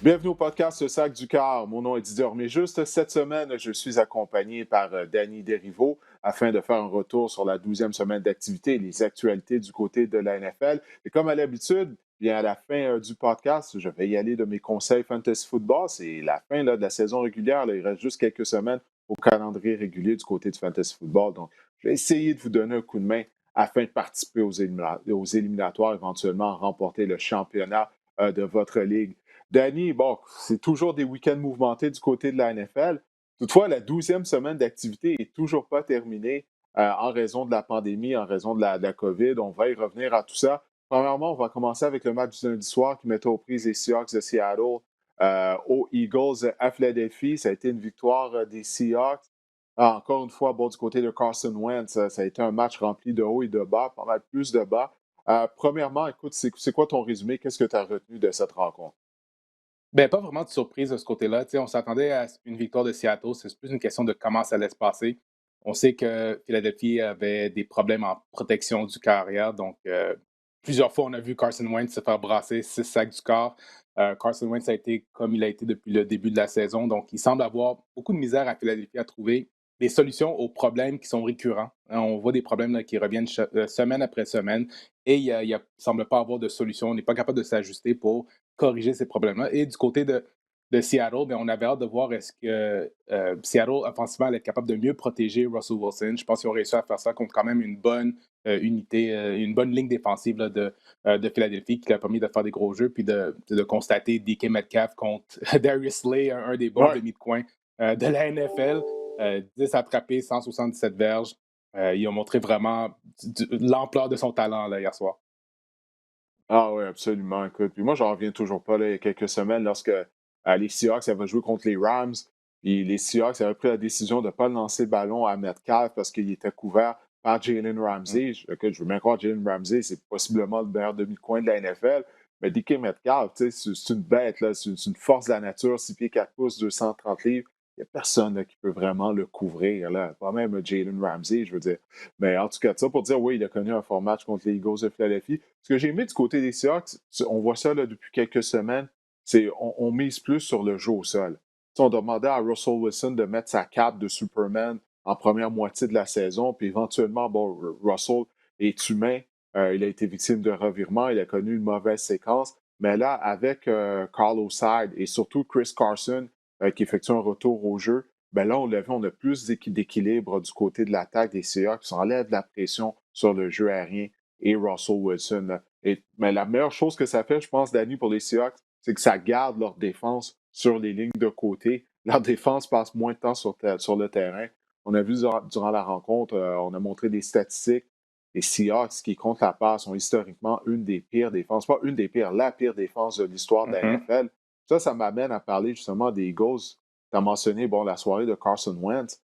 Bienvenue au podcast Le Sac du Cœur. Mon nom est Didier Orméjuste. Cette semaine, je suis accompagné par Danny Derivo afin de faire un retour sur la 12e semaine d'activité et les actualités du côté de la NFL. Et comme à l'habitude, bien à la fin du podcast, je vais y aller de mes conseils fantasy football. C'est la fin de la saison régulière. Là. Il reste juste quelques semaines au calendrier régulier du côté du fantasy football. Donc, je vais essayer de vous donner un coup de main afin de participer aux éliminatoires, éventuellement remporter le championnat de votre ligue. Danny, bon, c'est toujours des week-ends mouvementés du côté de la NFL. Toutefois, la 12e semaine d'activité n'est toujours pas terminée en raison de la pandémie, en raison de la COVID. On va y revenir à tout ça. Premièrement, on va commencer avec le match du lundi soir qui mettait aux prises les Seahawks de Seattle aux Eagles à Philadelphie. Ça a été une victoire des Seahawks. Encore une fois, bon, du côté de Carson Wentz, ça a été un match rempli de hauts et de bas, pas mal plus de bas. Premièrement, écoute, c'est quoi ton résumé? Qu'est-ce que tu as retenu de cette rencontre? Ben, pas vraiment de surprise de ce côté-là. Tu sais, on s'attendait à une victoire de Seattle. C'est plus une question de comment ça allait se passer. On sait que Philadelphie avait des problèmes en protection du carrière. Donc, plusieurs fois, on a vu Carson Wentz se faire brasser 6 sacs du corps. Carson Wentz a été comme il a été depuis le début de la saison. Donc, il semble avoir beaucoup de misère à Philadelphie à trouver des solutions aux problèmes qui sont récurrents. On voit des problèmes là, qui reviennent semaine après semaine et il ne semble pas avoir de solution. On n'est pas capable de s'ajuster pour corriger ces problèmes-là. Et du côté de Seattle, bien, on avait hâte de voir est-ce que Seattle, offensivement, allait être capable de mieux protéger Russell Wilson. Je pense qu'ils ont réussi à faire ça contre quand même une bonne unité, une bonne ligne défensive là, de Philadelphie qui lui a permis de faire des gros jeux puis de constater DK Metcalf contre Darius Slay, un des bons Ouais. demi de coin de la NFL. 10 attrapés, 177 verges. Ils ont montré vraiment l'ampleur de son talent là, hier soir. Ah oui, absolument. Écoute, puis moi, j'en reviens toujours pas là, il y a quelques semaines lorsque les Seahawks avaient joué contre les Rams. Puis les Seahawks avaient pris la décision de ne pas lancer le ballon à Metcalf parce qu'il était couvert par Jalen Mm. Ramsey. Écoute, je veux bien croire que Jalen Ramsey, c'est possiblement le meilleur demi-coin de la NFL. Mais DK Metcalf, tu sais, c'est une bête, là, c'est une force de la nature, 6 pieds 4 pouces, 230 livres. Il n'y a personne là, qui peut vraiment le couvrir, là. Pas même Jalen Ramsey, je veux dire. Mais en tout cas, ça pour dire, oui, il a connu un fort match contre les Eagles de Philadelphie. Ce que j'ai aimé du côté des Seahawks, on voit ça là, depuis quelques semaines, c'est on mise plus sur le jeu au sol. T'sais, on demandait à Russell Wilson de mettre sa cape de Superman en première moitié de la saison, puis éventuellement, bon, Russell est humain, il a été victime de revirement, il a connu une mauvaise séquence, mais là, avec Carlos Hyde et surtout Chris Carson, qui effectue un retour au jeu, ben là, on a plus d'équilibre du côté de l'attaque des Seahawks, on enlève la pression sur le jeu aérien et Russell Wilson. Là. Mais la meilleure chose que ça fait, je pense, Danny, pour les Seahawks, c'est que ça garde leur défense sur les lignes de côté. Leur défense passe moins de temps sur le terrain. On a vu durant la rencontre, on a montré des statistiques. Les Seahawks qui comptent la passe sont historiquement une des pires défenses, pas une des pires, la pire défense de l'histoire de la Mhm. NFL. Ça m'amène à parler justement des Eagles. Tu as mentionné bon, la soirée de Carson Wentz.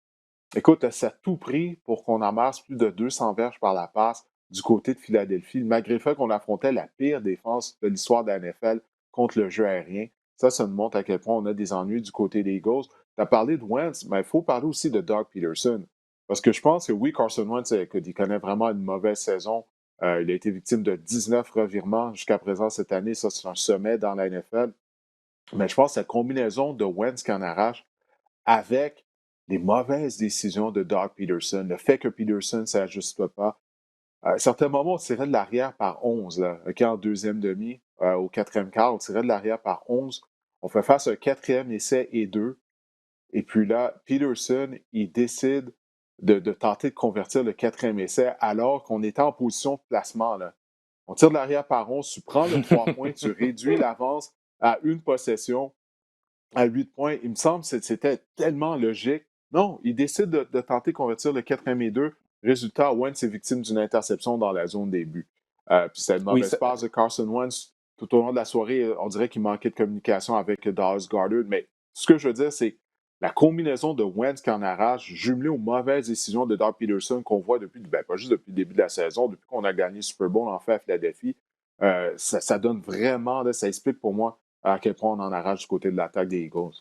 Écoute, ça a tout pris pour qu'on amasse plus de 200 verges par la passe du côté de Philadelphie, malgré le fait qu'on affrontait la pire défense de l'histoire de la NFL contre le jeu aérien. Ça nous montre à quel point on a des ennuis du côté des Eagles. Tu as parlé de Wentz, mais il faut parler aussi de Doug Peterson. Parce que je pense que oui, Carson Wentz, écoute, il connaît vraiment une mauvaise saison. Il a été victime de 19 revirements jusqu'à présent cette année. Ça, c'est un sommet dans la NFL. Mais je pense que cette combinaison de Wentz qui en arrache avec les mauvaises décisions de Doug Peterson, le fait que Peterson ne s'ajuste pas. À un certain moment, on tirait de l'arrière par 11, là, OK, en deuxième demi, au quatrième quart, on tirait de l'arrière par 11. On fait face à un quatrième essai et deux. Et puis là, Peterson, il décide de tenter de convertir le quatrième essai alors qu'on était en position de placement. Là. On tire de l'arrière par 11, tu prends le 3 points, tu réduis l'avance à une possession à 8 points. Il me semble que c'était tellement logique. Non, il décide de tenter de convertir le quatrième et deux. Résultat, Wentz est victime d'une interception dans la zone des buts. Puis c'était une Oui, mauvaise passe de Carson Wentz. Tout au long de la soirée, on dirait qu'il manquait de communication avec Dallas Goedert. Mais ce que je veux dire, c'est la combinaison de Wentz qui en arrache, jumelée aux mauvaises décisions de Doug Peterson qu'on voit depuis, ben, pas juste depuis le début de la saison, depuis qu'on a gagné le Super Bowl en fait à Philadelphie, ça donne vraiment, là, ça explique pour moi à quel point on en arrache du côté de l'attaque des Eagles.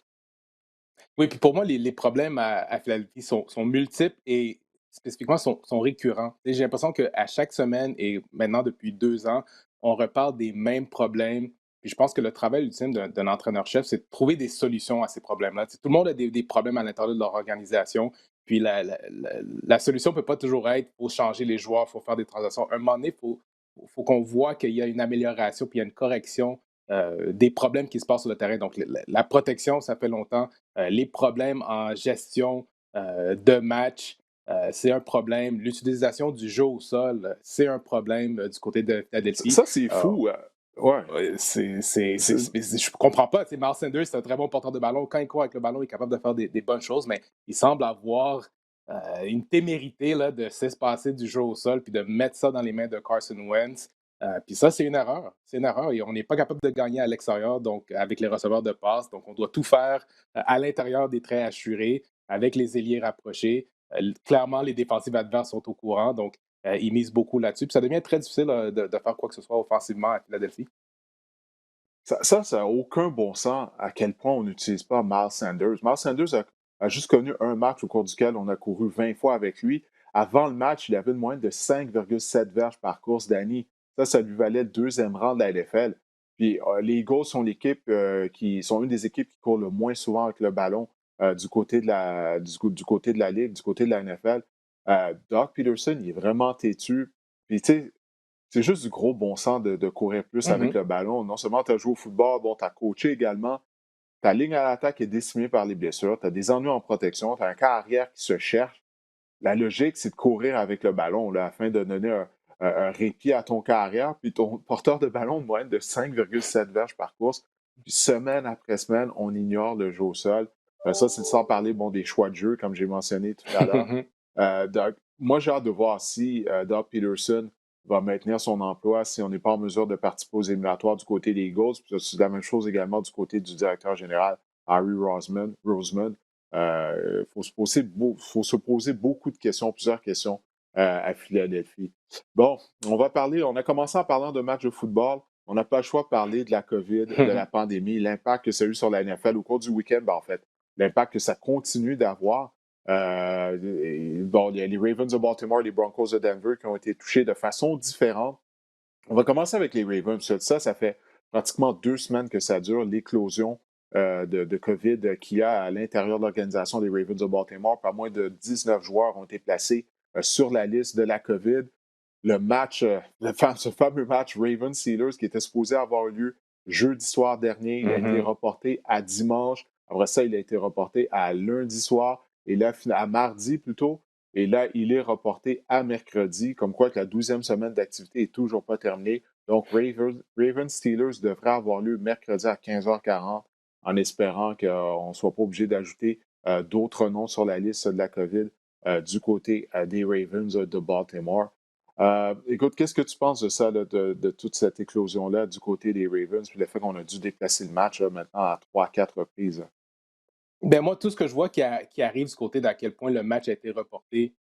Oui, puis pour moi, les problèmes à Philadelphie sont multiples et spécifiquement sont récurrents. Et j'ai l'impression qu'à chaque semaine et maintenant depuis 2 ans, on reparle des mêmes problèmes Puis je pense que le travail ultime d'un entraîneur-chef, c'est de trouver des solutions à ces problèmes-là. Tu sais, tout le monde a des problèmes à l'intérieur de leur organisation. Puis la solution ne peut pas toujours être il faut changer les joueurs, il faut faire des transactions. À un moment donné, faut qu'on voit qu'il y a une amélioration, puis il y a une correction des problèmes qui se passent sur le terrain. Donc, la protection, ça fait longtemps. Les problèmes en gestion de match, c'est un problème. L'utilisation du jeu au sol, c'est un problème du côté de Philadelphie. Ça, c'est fou. Ouais. Ouais, C'est- je comprends pas. Miles Sanders, c'est un très bon porteur de ballon. Quand il court avec le ballon, il est capable de faire des bonnes choses, mais il semble avoir une témérité là, de s'espacer du jeu au sol puis de mettre ça dans les mains de Carson Wentz. Puis ça, c'est une erreur. C'est une erreur et on n'est pas capable de gagner à l'extérieur, donc avec les receveurs de passe. Donc, on doit tout faire à l'intérieur des traits assurés, avec les ailiers rapprochés. Clairement, les défensives adverses sont au courant. Donc, ils misent beaucoup là-dessus. Puis ça devient très difficile de faire quoi que ce soit offensivement à Philadelphie. ça n'a aucun bon sens à quel point on n'utilise pas Miles Sanders. Miles Sanders a juste connu un match au cours duquel on a couru 20 fois avec lui. Avant le match, il avait une moyenne de 5,7 verges par course d'année. Ça lui valait le deuxième rang de la LFL. Puis les Eagles sont l'équipe qui sont une des équipes qui court le moins souvent avec le ballon du côté de du côté de la Ligue, du côté de la NFL. Doug Peterson, il est vraiment têtu. Puis tu sais, c'est juste du gros bon sens de courir plus avec Mhm. le ballon. Non seulement tu as joué au football, bon, tu as coaché également. Ta ligne à l'attaque est décimée par les blessures. Tu as des ennuis en protection. Tu as un cas arrière qui se cherche. La logique, c'est de courir avec le ballon là, afin de donner un répit à ton carrière. Puis ton porteur de ballon de moyenne de 5,7 verges par course. Puis semaine après semaine, on ignore le jeu au sol. Ça, c'est sans parler bon, des choix de jeu, comme j'ai mentionné tout à l'heure. Moi, j'ai hâte de voir si Doug Peterson va maintenir son emploi, si on n'est pas en mesure de participer aux éliminatoires du côté des Eagles. Puis c'est la même chose également du côté du directeur général, Harry Roseman. Faut se poser beaucoup de questions, plusieurs questions à Philadelphie. Bon, on a commencé en parlant d'un match de football. On n'a pas le choix de parler de la COVID, de la pandémie, l'impact que ça a eu sur la NFL au cours du week-end, ben, en fait, l'impact que ça continue d'avoir. Bon, il y a les Ravens de Baltimore et les Broncos de Denver qui ont été touchés de façon différente. On va commencer avec les Ravens. Ça fait pratiquement 2 semaines que ça dure, l'éclosion de COVID qu'il y a à l'intérieur de l'organisation des Ravens de Baltimore. Pas moins de 19 joueurs ont été placés sur la liste de la COVID. Le match, ce fameux match Ravens-Steelers qui était supposé avoir lieu jeudi soir dernier, il a été Mhm. reporté à dimanche. Après ça, il a été reporté à lundi soir et là, à mardi plutôt. Et là, il est reporté à mercredi, comme quoi que la 12e semaine d'activité n'est toujours pas terminée. Donc, Ravens-Steelers devrait avoir lieu mercredi à 15h40 en espérant qu'on ne soit pas obligé d'ajouter d'autres noms sur la liste de la COVID du côté des Ravens de Baltimore. Écoute, qu'est-ce que tu penses de ça, là, de toute cette éclosion-là du côté des Ravens, puis le fait qu'on a dû déplacer le match là, maintenant à 3, 4 reprises? Ben moi, tout ce que je vois qui arrive du côté d'à quel point le match a été reporté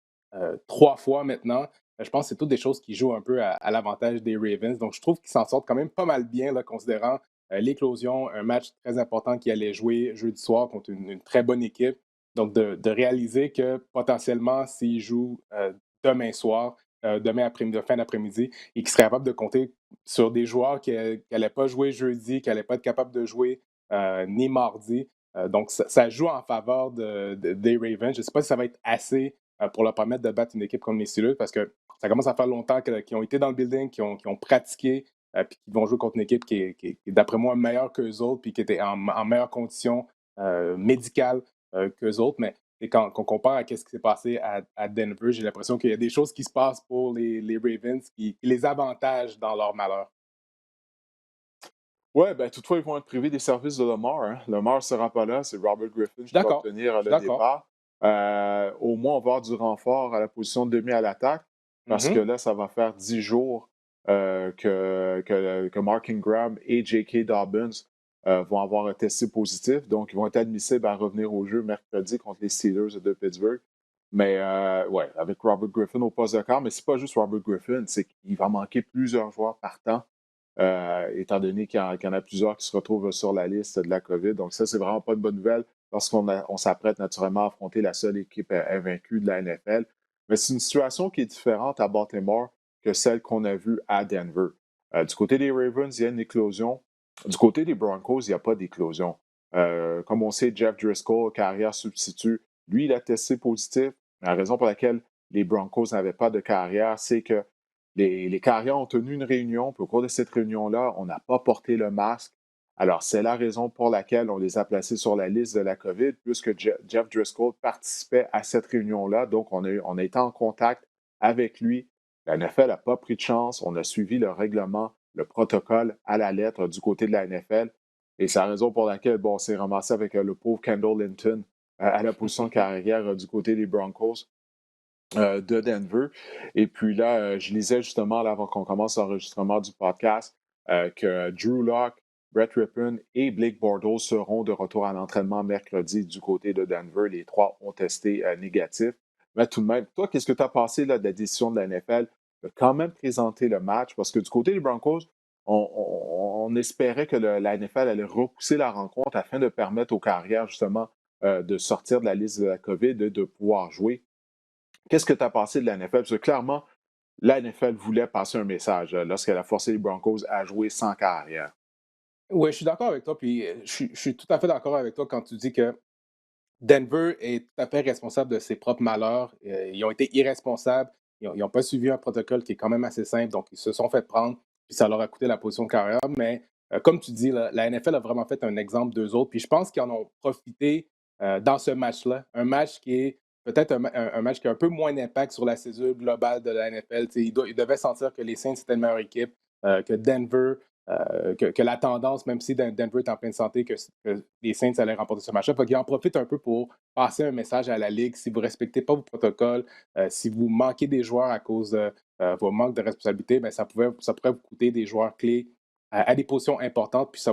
3 fois maintenant, je pense que c'est toutes des choses qui jouent un peu à l'avantage des Ravens. Donc, je trouve qu'ils s'en sortent quand même pas mal bien, là, considérant l'éclosion, un match très important qui allait jouer jeudi soir contre une très bonne équipe. Donc, de réaliser que potentiellement, s'ils jouent demain soir, demain après-midi, fin d'après-midi, et qu'ils seraient capables de compter sur des joueurs qui n'allaient pas jouer jeudi, qui n'allaient pas être capables de jouer ni mardi, donc, ça joue en faveur des Ravens. Je ne sais pas si ça va être assez pour leur permettre de battre une équipe comme les Steelers parce que ça commence à faire longtemps qu'ils ont été dans le building, qu'ils ont pratiqué, puis qu'ils vont jouer contre une équipe qui est d'après moi, meilleure qu'eux autres, puis qui était en meilleure condition médicale qu'eux autres. Mais quand on compare à ce qui s'est passé à Denver, j'ai l'impression qu'il y a des choses qui se passent pour les Ravens qui les avantagent dans leur malheur. Ouais, ben toutefois, ils vont être privés des services de Lamar. Hein. Lamar ne sera pas là. C'est Robert Griffin Je suis qui va d'accord. obtenir Je suis le d'accord. départ. Au moins, on va avoir du renfort à la position de demi à l'attaque parce que Mhm. là, ça va faire 10 jours que Mark Ingram et J.K. Dobbins vont avoir testé positif. Donc, ils vont être admissibles à revenir au jeu mercredi contre les Steelers de Pittsburgh. Mais ouais, avec Robert Griffin au poste de quart, mais c'est pas juste Robert Griffin, c'est qu'il va manquer plusieurs joueurs partant étant donné qu'il y en a plusieurs qui se retrouvent sur la liste de la COVID. Donc, ça, c'est vraiment pas une bonne nouvelle lorsqu'on s'apprête naturellement à affronter la seule équipe invaincue de la NFL. Mais c'est une situation qui est différente à Baltimore que celle qu'on a vue à Denver. Du côté des Ravens, il y a une éclosion. Du côté des Broncos, il n'y a pas d'éclosion. Comme on sait, Jeff Driscoll, carrière substitut, lui, il a testé positif. La raison pour laquelle les Broncos n'avaient pas de carrière, c'est que les carrières ont tenu une réunion, puis au cours de cette réunion-là, on n'a pas porté le masque. Alors, c'est la raison pour laquelle on les a placés sur la liste de la COVID, puisque Jeff Driscoll participait à cette réunion-là. Donc, on a été en contact avec lui. La NFL n'a pas pris de chance. On a suivi le règlement, le protocole à la lettre du côté de la NFL. Et c'est la raison pour laquelle bon, on s'est ramassé avec le pauvre Kendall Linton à la position de carrière du côté des Broncos de Denver. Et puis là, je lisais justement, là, avant qu'on commence l'enregistrement du podcast, que Drew Lock, Brett Rippon et Blake Bortles seront de retour à l'entraînement mercredi du côté de Denver. Les trois ont testé négatif. Mais tout de même, toi, qu'est-ce que tu as pensé là, de la décision de la NFL de quand même présenter le match? Parce que du côté des Broncos, on espérait que la NFL allait repousser la rencontre afin de permettre aux carrières, justement, de sortir de la liste de la COVID et de pouvoir jouer. Qu'est-ce que tu as pensé de la NFL? Parce que clairement, la NFL voulait passer un message lorsqu'elle a forcé les Broncos à jouer sans carrière. Oui, je suis d'accord avec toi, puis je suis tout à fait d'accord avec toi quand tu dis que Denver est tout à fait responsable de ses propres malheurs. Ils ont été irresponsables. Ils n'ont pas suivi un protocole qui est quand même assez simple. Donc, ils se sont fait prendre. Puis ça leur a coûté la position de carrière. Mais comme tu dis, la NFL a vraiment fait un exemple d'eux autres. Puis je pense qu'ils en ont profité dans ce match-là. Un match qui est peut-être un match qui a un peu moins d'impact sur la césure globale de la NFL. Ils devaient sentir que les Saints étaient une meilleure équipe, que Denver que la tendance, même si Denver est en pleine santé, que les Saints allaient remporter ce match-là. Il en profite un peu pour passer un message à la Ligue. Si vous ne respectez pas vos protocoles, si vous manquez des joueurs à cause de vos manques de responsabilité, ben, ça pourrait vous coûter des joueurs clés à des positions importantes, puis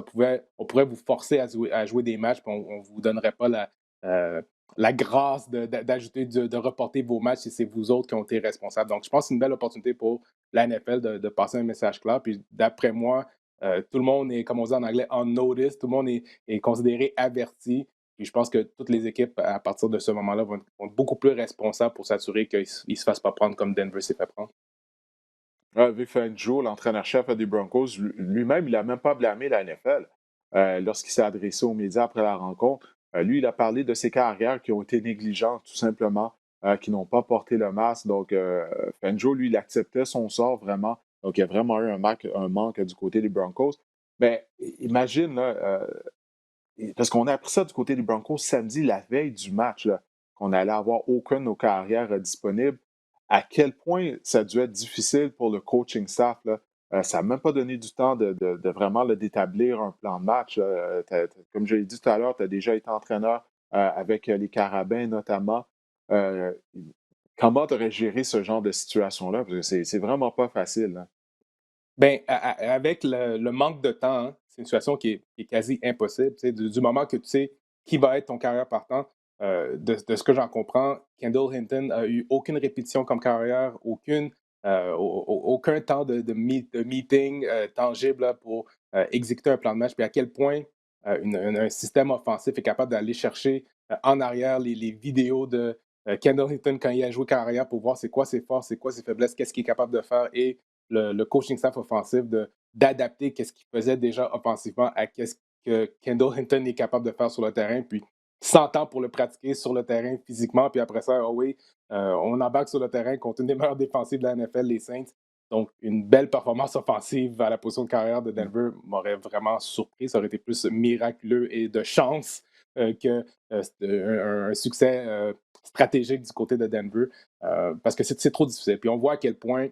on pourrait vous forcer à jouer des matchs, puis on ne vous donnerait pas euh, la grâce d'ajouter, de reporter vos matchs si c'est vous autres qui ont été responsables. Donc, je pense que c'est une belle opportunité pour la NFL de passer un message clair. Puis, d'après moi, tout le monde est, comme on dit en anglais, on notice. Tout le monde est considéré averti. Puis je pense que toutes les équipes, à partir de ce moment-là, vont être beaucoup plus responsables pour s'assurer qu'ils ne se fassent pas prendre comme Denver s'est fait prendre. Vic Fangio, l'entraîneur-chef des Broncos, lui-même, il n'a même pas blâmé la NFL lorsqu'il s'est adressé aux médias après la rencontre. Lui, il a parlé de ses carrières qui ont été négligentes, tout simplement, qui n'ont pas porté le masque. Donc, Fangio, lui, il acceptait son sort vraiment. Donc, il y a vraiment eu un manque du côté des Broncos. Mais imagine, là, parce qu'on a appris ça du côté des Broncos samedi, la veille du match, là, qu'on allait avoir aucun de nos carrières disponibles. À quel point ça a dû être difficile pour le coaching staff, là. Ça n'a même pas donné du temps de vraiment d'établir un plan de match. Comme je l'ai dit tout à l'heure, tu as déjà été entraîneur avec les Carabins notamment. Euh, Comment tu aurais géré ce genre de situation-là? Parce que c'est vraiment pas facile, là. Ben, avec le manque de temps, hein, c'est une situation qui est quasi impossible. Du moment que tu sais qui va être ton carrière partant, de ce que j'en comprends, Kendall Hinton a eu aucune répétition comme carrière, aucun temps de meeting tangible là, pour exécuter un plan de match. Puis à quel point un système offensif est capable d'aller chercher en arrière les vidéos de Kendall Hinton quand il a joué carrière pour voir c'est quoi ses forces, c'est quoi ses faiblesses, qu'est-ce qu'il est capable de faire et le coaching staff offensif d'adapter ce qu'il faisait déjà offensivement à ce que Kendall Hinton est capable de faire sur le terrain, puis 100 ans pour le pratiquer sur le terrain physiquement, puis après ça, oh oui, on embarque sur le terrain contre une des meilleures défensives de la NFL, les Saints. Donc, une belle performance offensive à la position de carrière de Denver m'aurait vraiment surpris. Ça aurait été plus miraculeux et de chance que un succès stratégique du côté de Denver, parce que c'est trop difficile. Puis on voit à quel point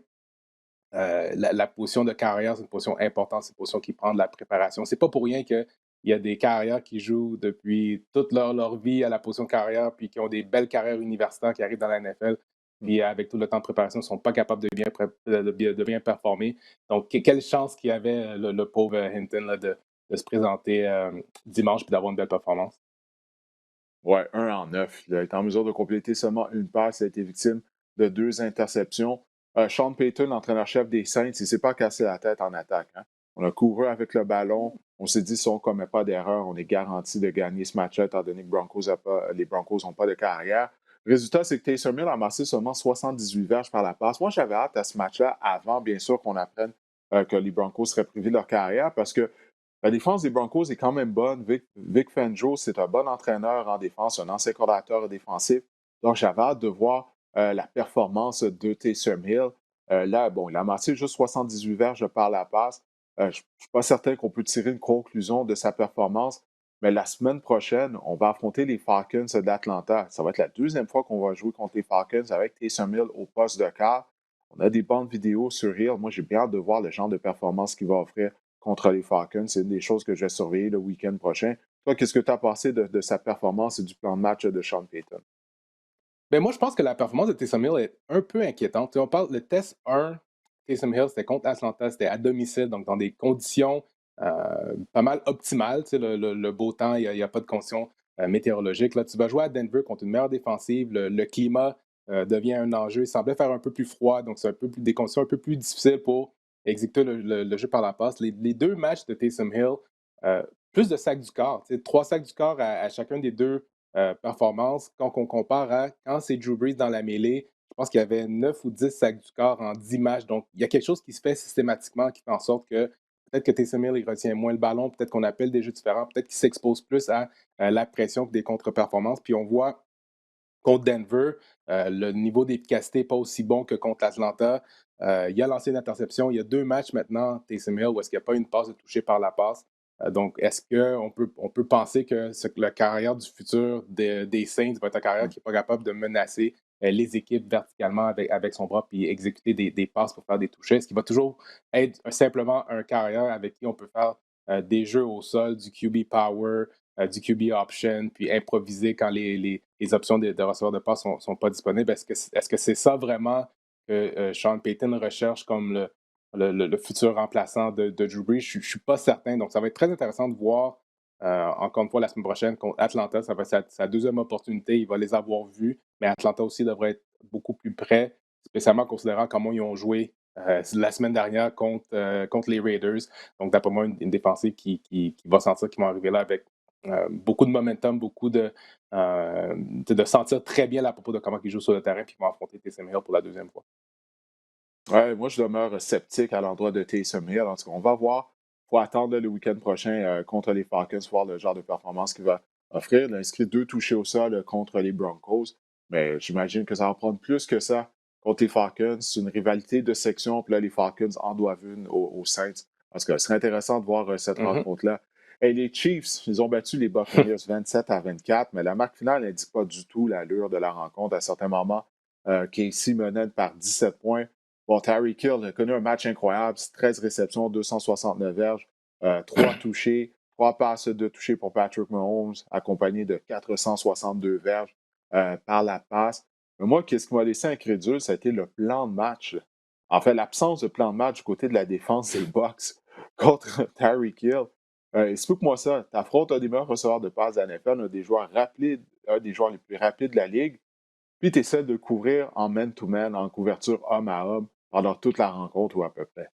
la position de carrière, c'est une position importante, c'est une position qui prend de la préparation. C'est pas pour rien qu'il y a des carrières qui jouent depuis toute leur vie à la position de carrière, puis qui ont des belles carrières universitaires qui arrivent dans la NFL, puis avec tout le temps de préparation, ne sont pas capables de bien performer. Donc, quelle chance qu'il y avait le pauvre Hinton là, de se présenter dimanche puis d'avoir une belle performance. Ouais, 1 en 9. Il a été en mesure de compléter seulement une passe. Il a été victime de 2 interceptions. Sean Payton, l'entraîneur-chef des Saints, il ne s'est pas cassé la tête en attaque, hein. On a couru avec le ballon. On s'est dit, si on ne commet pas d'erreur, on est garanti de gagner ce match-là, étant donné que les Broncos n'ont pas de carrière. Le résultat, c'est que Taysom Hill a amassé seulement 78 verges par la passe. Moi, j'avais hâte à ce match-là, avant, bien sûr, qu'on apprenne que les Broncos seraient privés de leur carrière, parce que La défense des Broncos est quand même bonne. Vic Fangio, c'est un bon entraîneur en défense, un ancien coordinateur défensif. Donc, j'avais hâte de voir la performance de Taysom Hill. Là, bon, il a amassé juste 78 verges par la passe. Je ne suis pas certain qu'on peut tirer une conclusion de sa performance, mais la semaine prochaine, on va affronter les Falcons d'Atlanta. Ça va être la deuxième fois qu'on va jouer contre les Falcons avec Taysom Hill au poste de quart. On a des bonnes vidéos sur Hill. Moi, j'ai bien hâte de voir le genre de performance qu'il va offrir contre les Falcons. C'est une des choses que je vais surveiller le week-end prochain. Toi, qu'est-ce que tu as pensé de sa performance et du plan de match de Sean Payton? Ben moi, je pense que la performance de Taysom Hill est un peu inquiétante. Tu sais, on parle, le test 1, Taysom Hill, c'était contre Atlanta, c'était à domicile, donc dans des conditions pas mal optimales. Tu sais, le beau temps, il n'y a, pas de conditions météorologiques. Là, tu vas jouer à Denver contre une meilleure défensive, le climat devient un enjeu. Il semblait faire un peu plus froid, donc c'est un peu plus, des conditions un peu plus difficiles pour exécuter le jeu par la passe. Les deux matchs de Taysom Hill, euh, plus de sacs du corps, tu sais, 3 sacs du corps à chacun des deux performance. Quand on compare à quand c'est Drew Brees dans la mêlée, je pense qu'il y avait 9 ou 10 sacs du corps en 10 matchs. Donc, il y a quelque chose qui se fait systématiquement qui fait en sorte que peut-être que Taysom Hill il retient moins le ballon, peut-être qu'on appelle des jeux différents, peut-être qu'il s'expose plus à la pression que des contre-performances. Puis on voit contre Denver, le niveau d'efficacité n'est pas aussi bon que contre Atlanta. Il y a lancé une interception. Il y a 2 matchs maintenant, Taysom Hill, où est-ce qu'il n'y a pas une passe de toucher par la passe. Donc, est-ce qu'on peut penser que la carrière du futur des Saints va être une carrière qui n'est pas capable de menacer les équipes verticalement avec son bras puis exécuter des passes pour faire des touchés? Est-ce qu'il va toujours être simplement un carrière avec qui on peut faire des jeux au sol, du QB power, du QB option, puis improviser quand les options de receveur de passe ne sont pas disponibles? Est-ce que c'est ça vraiment que Sean Payton recherche comme le futur remplaçant de Drew Brees? Je ne suis pas certain. Donc, ça va être très intéressant de voir, encore une fois, la semaine prochaine contre Atlanta. Ça va être sa deuxième opportunité. Il va les avoir vus, mais Atlanta aussi devrait être beaucoup plus près, spécialement considérant comment ils ont joué la semaine dernière contre les Raiders. Donc, d'après moi, une défensive qui va sentir qu'ils vont arriver là avec beaucoup de momentum, beaucoup de sentir très bien à propos de comment ils jouent sur le terrain, puis ils vont affronter Taysom Hill pour la deuxième fois. Ouais, moi, je demeure sceptique à l'endroit de Taysom Hill. En tout cas, on va voir. Il faut attendre le week-end prochain contre les Falcons, voir le genre de performance qu'il va offrir. Il a inscrit 2 touchés au sol contre les Broncos, mais j'imagine que ça va prendre plus que ça contre les Falcons. C'est une rivalité de section, puis là, les Falcons en doivent une aux Saints. Parce que ce serait intéressant de voir cette Mhm. rencontre-là. Et les Chiefs, ils ont battu les Buccaneers 27-24, mais la marque finale n'indique pas du tout l'allure de la rencontre. À certains moments, Casey menait par 17 points. Bon, Tyreek Hill a connu un match incroyable, 13 réceptions, 269 verges, 3 touchés, 3 passes de touchés pour Patrick Mahomes, accompagné de 462 verges par la passe. Mais moi, qu'est-ce qui m'a laissé incrédule, ça a été le plan de match. En fait, l'absence de plan de match du côté de la défense des Bucks contre Tyreek Hill. Explique-moi ça. Tu affrontes un des meilleurs receveurs de passe de la NFL, un des joueurs rapides, un des joueurs les plus rapides de la ligue. Puis tu essaies de couvrir en man-to-man, en couverture homme à homme, pendant toute la rencontre ou à peu près.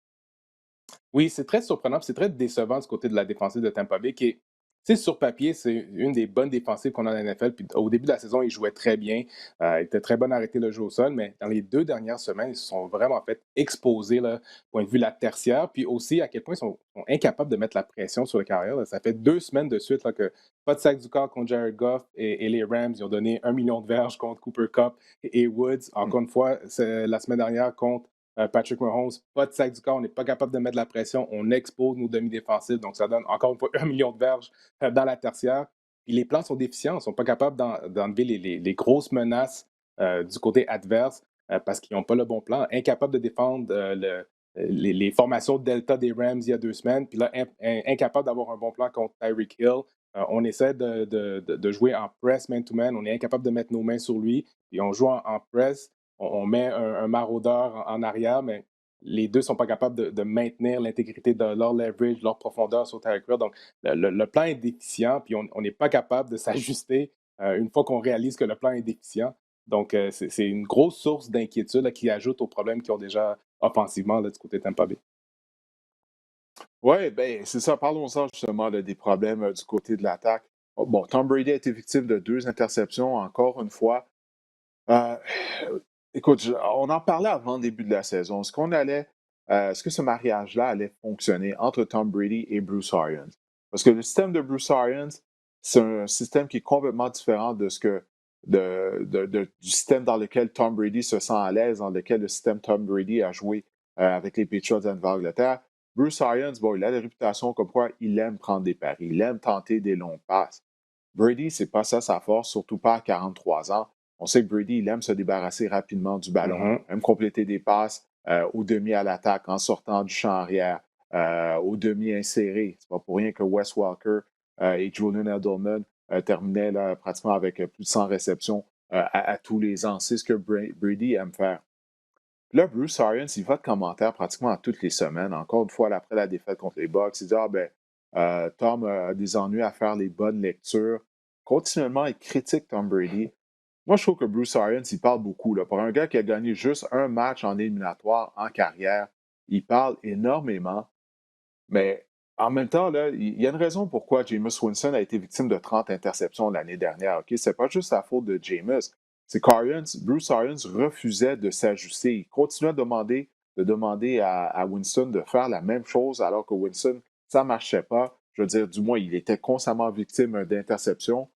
Oui, c'est très surprenant, puis c'est très décevant du côté de la défensive de Tampa Bay, qui est, tu sais, sur papier, c'est une des bonnes défensives qu'on a dans la NFL. Puis au début de la saison, ils jouaient très bien. Ils étaient très bons à arrêter le jeu au sol, mais dans les 2 dernières semaines, ils se sont vraiment fait exposer, là, point de vue la tertiaire, puis aussi à quel point ils sont incapables de mettre la pression sur le carrière. Là. Ça fait 2 semaines de suite là, que pas de sac du corps contre Jared Goff et les Rams. Ils ont donné 1 million de verges contre Cooper Cup et Woods. Hmm. Encore une fois, c'est la semaine dernière contre Patrick Mahomes, pas de sac du corps, on n'est pas capable de mettre de la pression, on expose nos demi-défensifs, donc ça donne encore une fois 1 million de verges dans la tertiaire. Puis les plans sont déficients, ils ne sont pas capables d'enlever les grosses menaces du côté adverse parce qu'ils n'ont pas le bon plan, incapables de défendre les formations Delta des Rams il y a 2 semaines, puis là, incapable d'avoir un bon plan contre Tyreek Hill. On essaie de jouer en press man-to-man, on est incapable de mettre nos mains sur lui, puis on joue en press, on met un maraudeur en arrière, mais les deux ne sont pas capables de maintenir l'intégrité de leur leverage, leur profondeur sur Tyreek Hill. Donc, le plan est déficient, puis on n'est pas capable de s'ajuster une fois qu'on réalise que le plan est déficient. Donc, c'est une grosse source d'inquiétude là, qui ajoute aux problèmes qu'ils ont déjà offensivement là, du côté de Tampa Bay. Oui, ben c'est ça. Parlons-en justement là, des problèmes du côté de l'attaque. Oh, bon, Tom Brady a été victime de 2 interceptions, encore une fois. Euh, écoute, on en parlait avant le début de la saison. Est-ce qu'on allait est-ce que ce mariage-là allait fonctionner entre Tom Brady et Bruce Arians? Parce que le système de Bruce Arians, c'est un système qui est complètement différent de ce que du système dans lequel Tom Brady se sent à l'aise, dans lequel le système Tom Brady a joué avec les Patriots de Nouvelle-Angleterre. Bruce Arians, bon, il a la réputation comme quoi il aime prendre des paris, il aime tenter des longues passes. Brady, c'est pas ça sa force, surtout pas à 43 ans. On sait que Brady, il aime se débarrasser rapidement du ballon, Mhm. aime compléter des passes au demi à l'attaque en sortant du champ arrière, au demi inséré. C'est pas pour rien que Wes Welker et Julian Edelman terminaient là, pratiquement avec plus de 100 réceptions à tous les ans. C'est ce que Brady aime faire. Là, Bruce Arians, il va de commentaires pratiquement toutes les semaines. Encore une fois, après la défaite contre les Bucks, il dit ah, ben, Tom a des ennuis à faire les bonnes lectures. Continuellement, il critique Tom Brady. Moi, je trouve que Bruce Arians, il parle beaucoup. Là. Pour un gars qui a gagné juste un match en éliminatoire en carrière, il parle énormément. Mais en même temps, là, il y a une raison pourquoi Jameis Winston a été victime de 30 interceptions l'année dernière. OK? C'est pas juste la faute de Jameis. C'est qu'Arians, Bruce Arians refusait de s'ajuster. Il continuait de demander à Winston de faire la même chose alors que Winston, ça ne marchait pas. Je veux dire, du moins, il était constamment victime d'interceptions.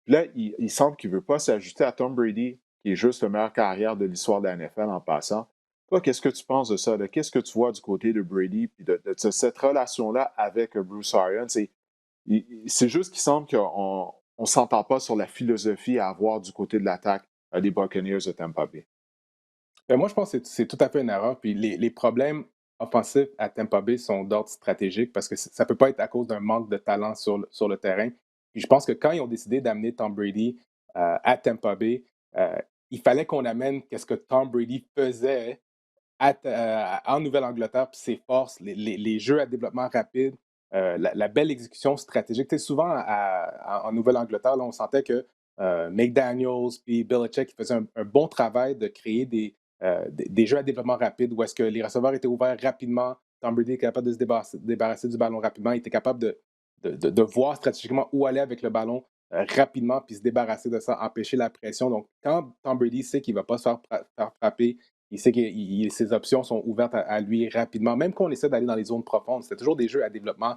Là, il semble qu'il ne veut pas s'ajuster à Tom Brady, qui est juste le meilleur carrière de l'histoire de la NFL en passant. Toi, qu'est-ce que tu penses de ça? Qu'est-ce que tu vois du côté de Brady et de cette relation-là avec Bruce Arians? C'est juste qu'il semble qu'on ne s'entend pas sur la philosophie à avoir du côté de l'attaque des Buccaneers de Tampa Bay. Moi, je pense que c'est tout à fait une erreur. Puis les problèmes offensifs à Tampa Bay sont d'ordre stratégique parce que ça ne peut pas être à cause d'un manque de talent sur le terrain. Puis je pense que quand ils ont décidé d'amener Tom Brady à Tampa Bay, euh, il fallait qu'on amène qu'est-ce que Tom Brady faisait en Nouvelle-Angleterre, puis ses forces, les jeux à développement rapide, la belle exécution stratégique. Tu sais, souvent, en Nouvelle-Angleterre, là, on sentait que McDaniels puis Belichick faisaient un bon travail de créer des jeux à développement rapide où est-ce que les receveurs étaient ouverts rapidement. Tom Brady était capable de se débarrasser du ballon rapidement. Il était capable de voir stratégiquement où aller avec le ballon rapidement puis se débarrasser de ça, empêcher la pression. Donc, quand Tom Brady sait qu'il ne va pas se faire frapper, il sait que ses options sont ouvertes à lui rapidement. Même quand on essaie d'aller dans les zones profondes, c'était toujours des jeux à développement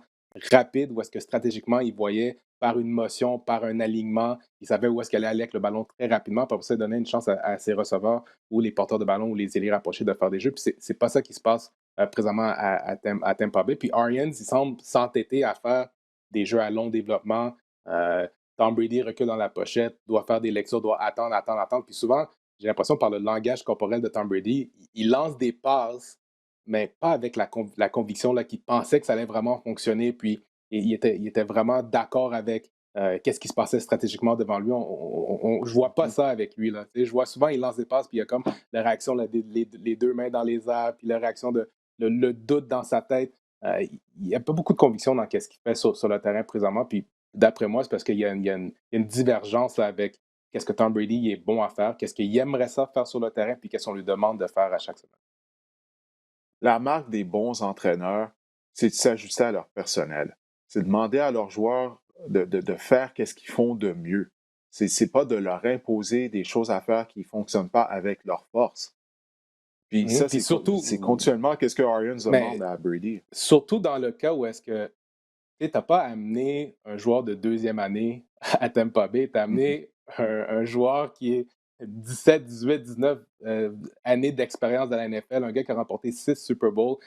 rapide où est-ce que stratégiquement, il voyait par une motion, par un alignement, il savait où est-ce qu'elle allait avec le ballon très rapidement pour ça donner une chance à ses receveurs ou les porteurs de ballon ou les ailiers rapprochés de faire des jeux. Puis c'est pas ça qui se passe présentement à Tampa Bay. Puis Arians, il semble s'entêter à faire des jeux à long développement. Tom Brady recule dans la pochette, doit faire des lectures, doit attendre, attendre, attendre. Puis souvent, j'ai l'impression par le langage corporel de Tom Brady, il lance des passes, mais pas avec la conviction qu'il pensait que ça allait vraiment fonctionner. Puis il était vraiment d'accord avec qu'est-ce qui se passait stratégiquement devant lui. Je vois pas ça avec lui. Là. Je vois souvent, il lance des passes, puis il y a comme la réaction, là, les deux mains dans les airs, puis la réaction le doute dans sa tête. Il n'y a pas beaucoup de conviction dans ce qu'il fait sur le terrain présentement. Puis d'après moi, c'est parce qu'il y a une divergence là, avec qu'est-ce que Tom Brady est bon à faire, qu'est-ce qu'il aimerait ça faire sur le terrain, puis qu'est-ce qu'on lui demande de faire à chaque semaine. La marque des bons entraîneurs, c'est de s'ajuster à leur personnel. C'est de demander à leurs joueurs de faire qu'est-ce qu'ils font de mieux. C'est pas de leur imposer des choses à faire qui ne fonctionnent pas avec leur force. Puis ça, Puis c'est surtout, continuellement qu'est-ce que Arians demande mais à Brady. surtout dans le cas où est-ce que tu n'as pas amené un joueur de deuxième année à Tampa Bay, tu as Mhm. amené un joueur qui est 17, 18, 19 années d'expérience dans la NFL, un gars qui a remporté 6 Super Bowls,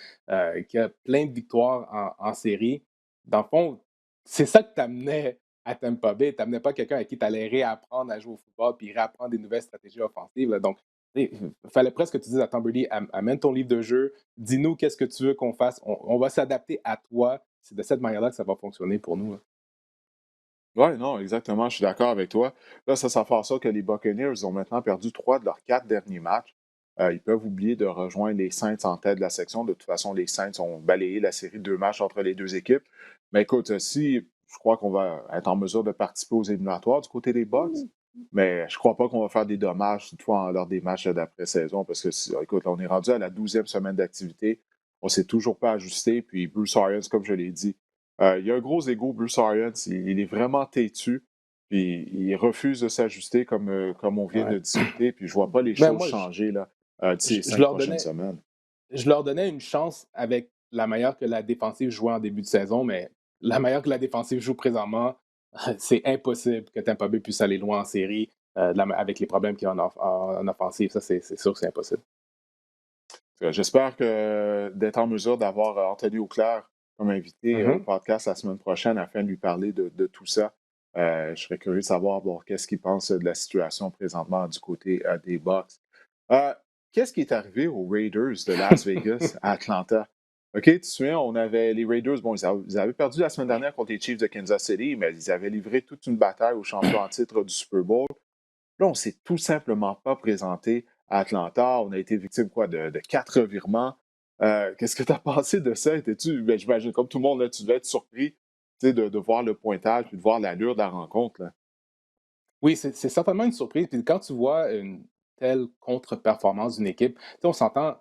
qui a plein de victoires en série. Dans le fond, c'est ça que tu amenais à Tampa Bay. Tu n'amenais pas quelqu'un à qui tu allais réapprendre à jouer au football puis réapprendre des nouvelles stratégies offensives. Là. Donc, il fallait presque que tu dises à Tom Brady, amène ton livre de jeu, dis-nous qu'est-ce que tu veux qu'on fasse, on va s'adapter à toi. C'est de cette manière-là que ça va fonctionner pour nous. Là. Oui, non, exactement, je suis d'accord avec toi. Là, ça fait en sorte que les Buccaneers ont maintenant perdu 3 de leurs 4 derniers matchs. Ils peuvent oublier de rejoindre les Saints en tête de la section. De toute façon, les Saints ont balayé la série de 2 matchs entre les deux équipes. Mais écoute, si je crois qu'on va être en mesure de participer aux éliminatoires du côté des Bucks, mais je crois pas qu'on va faire des dommages toutefois lors des matchs d'après-saison parce que, écoute, là, on est rendu à la 12e semaine d'activité. On s'est toujours pas ajusté. Puis Bruce Arians, comme je l'ai dit, il a un gros ego, Bruce Arians. Il est vraiment têtu. Puis il refuse de s'ajuster comme on vient Ouais. de discuter. Puis je vois pas les Mais choses moi, changer là, d'ici les je cinq leur prochaines donnais, semaines. je leur donnais une chance avec la manière que la défensive jouait en début de saison, mais la manière que la défensive joue présentement, c'est impossible que Tampa Bay puisse aller loin en série avec les problèmes qu'il y a en offensive. Ça, c'est sûr que c'est impossible. J'espère que d'être en mesure d'avoir Anthony Auclair comme invité au Mhm. podcast la semaine prochaine afin de lui parler de tout ça. Je serais curieux de savoir bon, qu'est-ce qu'il pense de la situation présentement du côté des Bucks. Euh, Qu'est-ce qui est arrivé aux Raiders de Las Vegas à Atlanta? OK, tu te souviens, on avait les Raiders, bon, ils avaient perdu la semaine dernière contre les Chiefs de Kansas City, mais ils avaient livré toute une bataille aux champions en titre du Super Bowl. Là, on s'est tout simplement pas présenté à Atlanta. On a été victime quoi, de 4 revirements. Qu'est-ce que tu as pensé de ça? Ben, j'imagine, comme tout le monde, là, tu devais être surpris tu sais, de voir le pointage puis de voir l'allure de la rencontre. Là. Oui, c'est certainement une surprise. Puis quand tu vois une telle contre-performance d'une équipe, tu sais, on s'entend,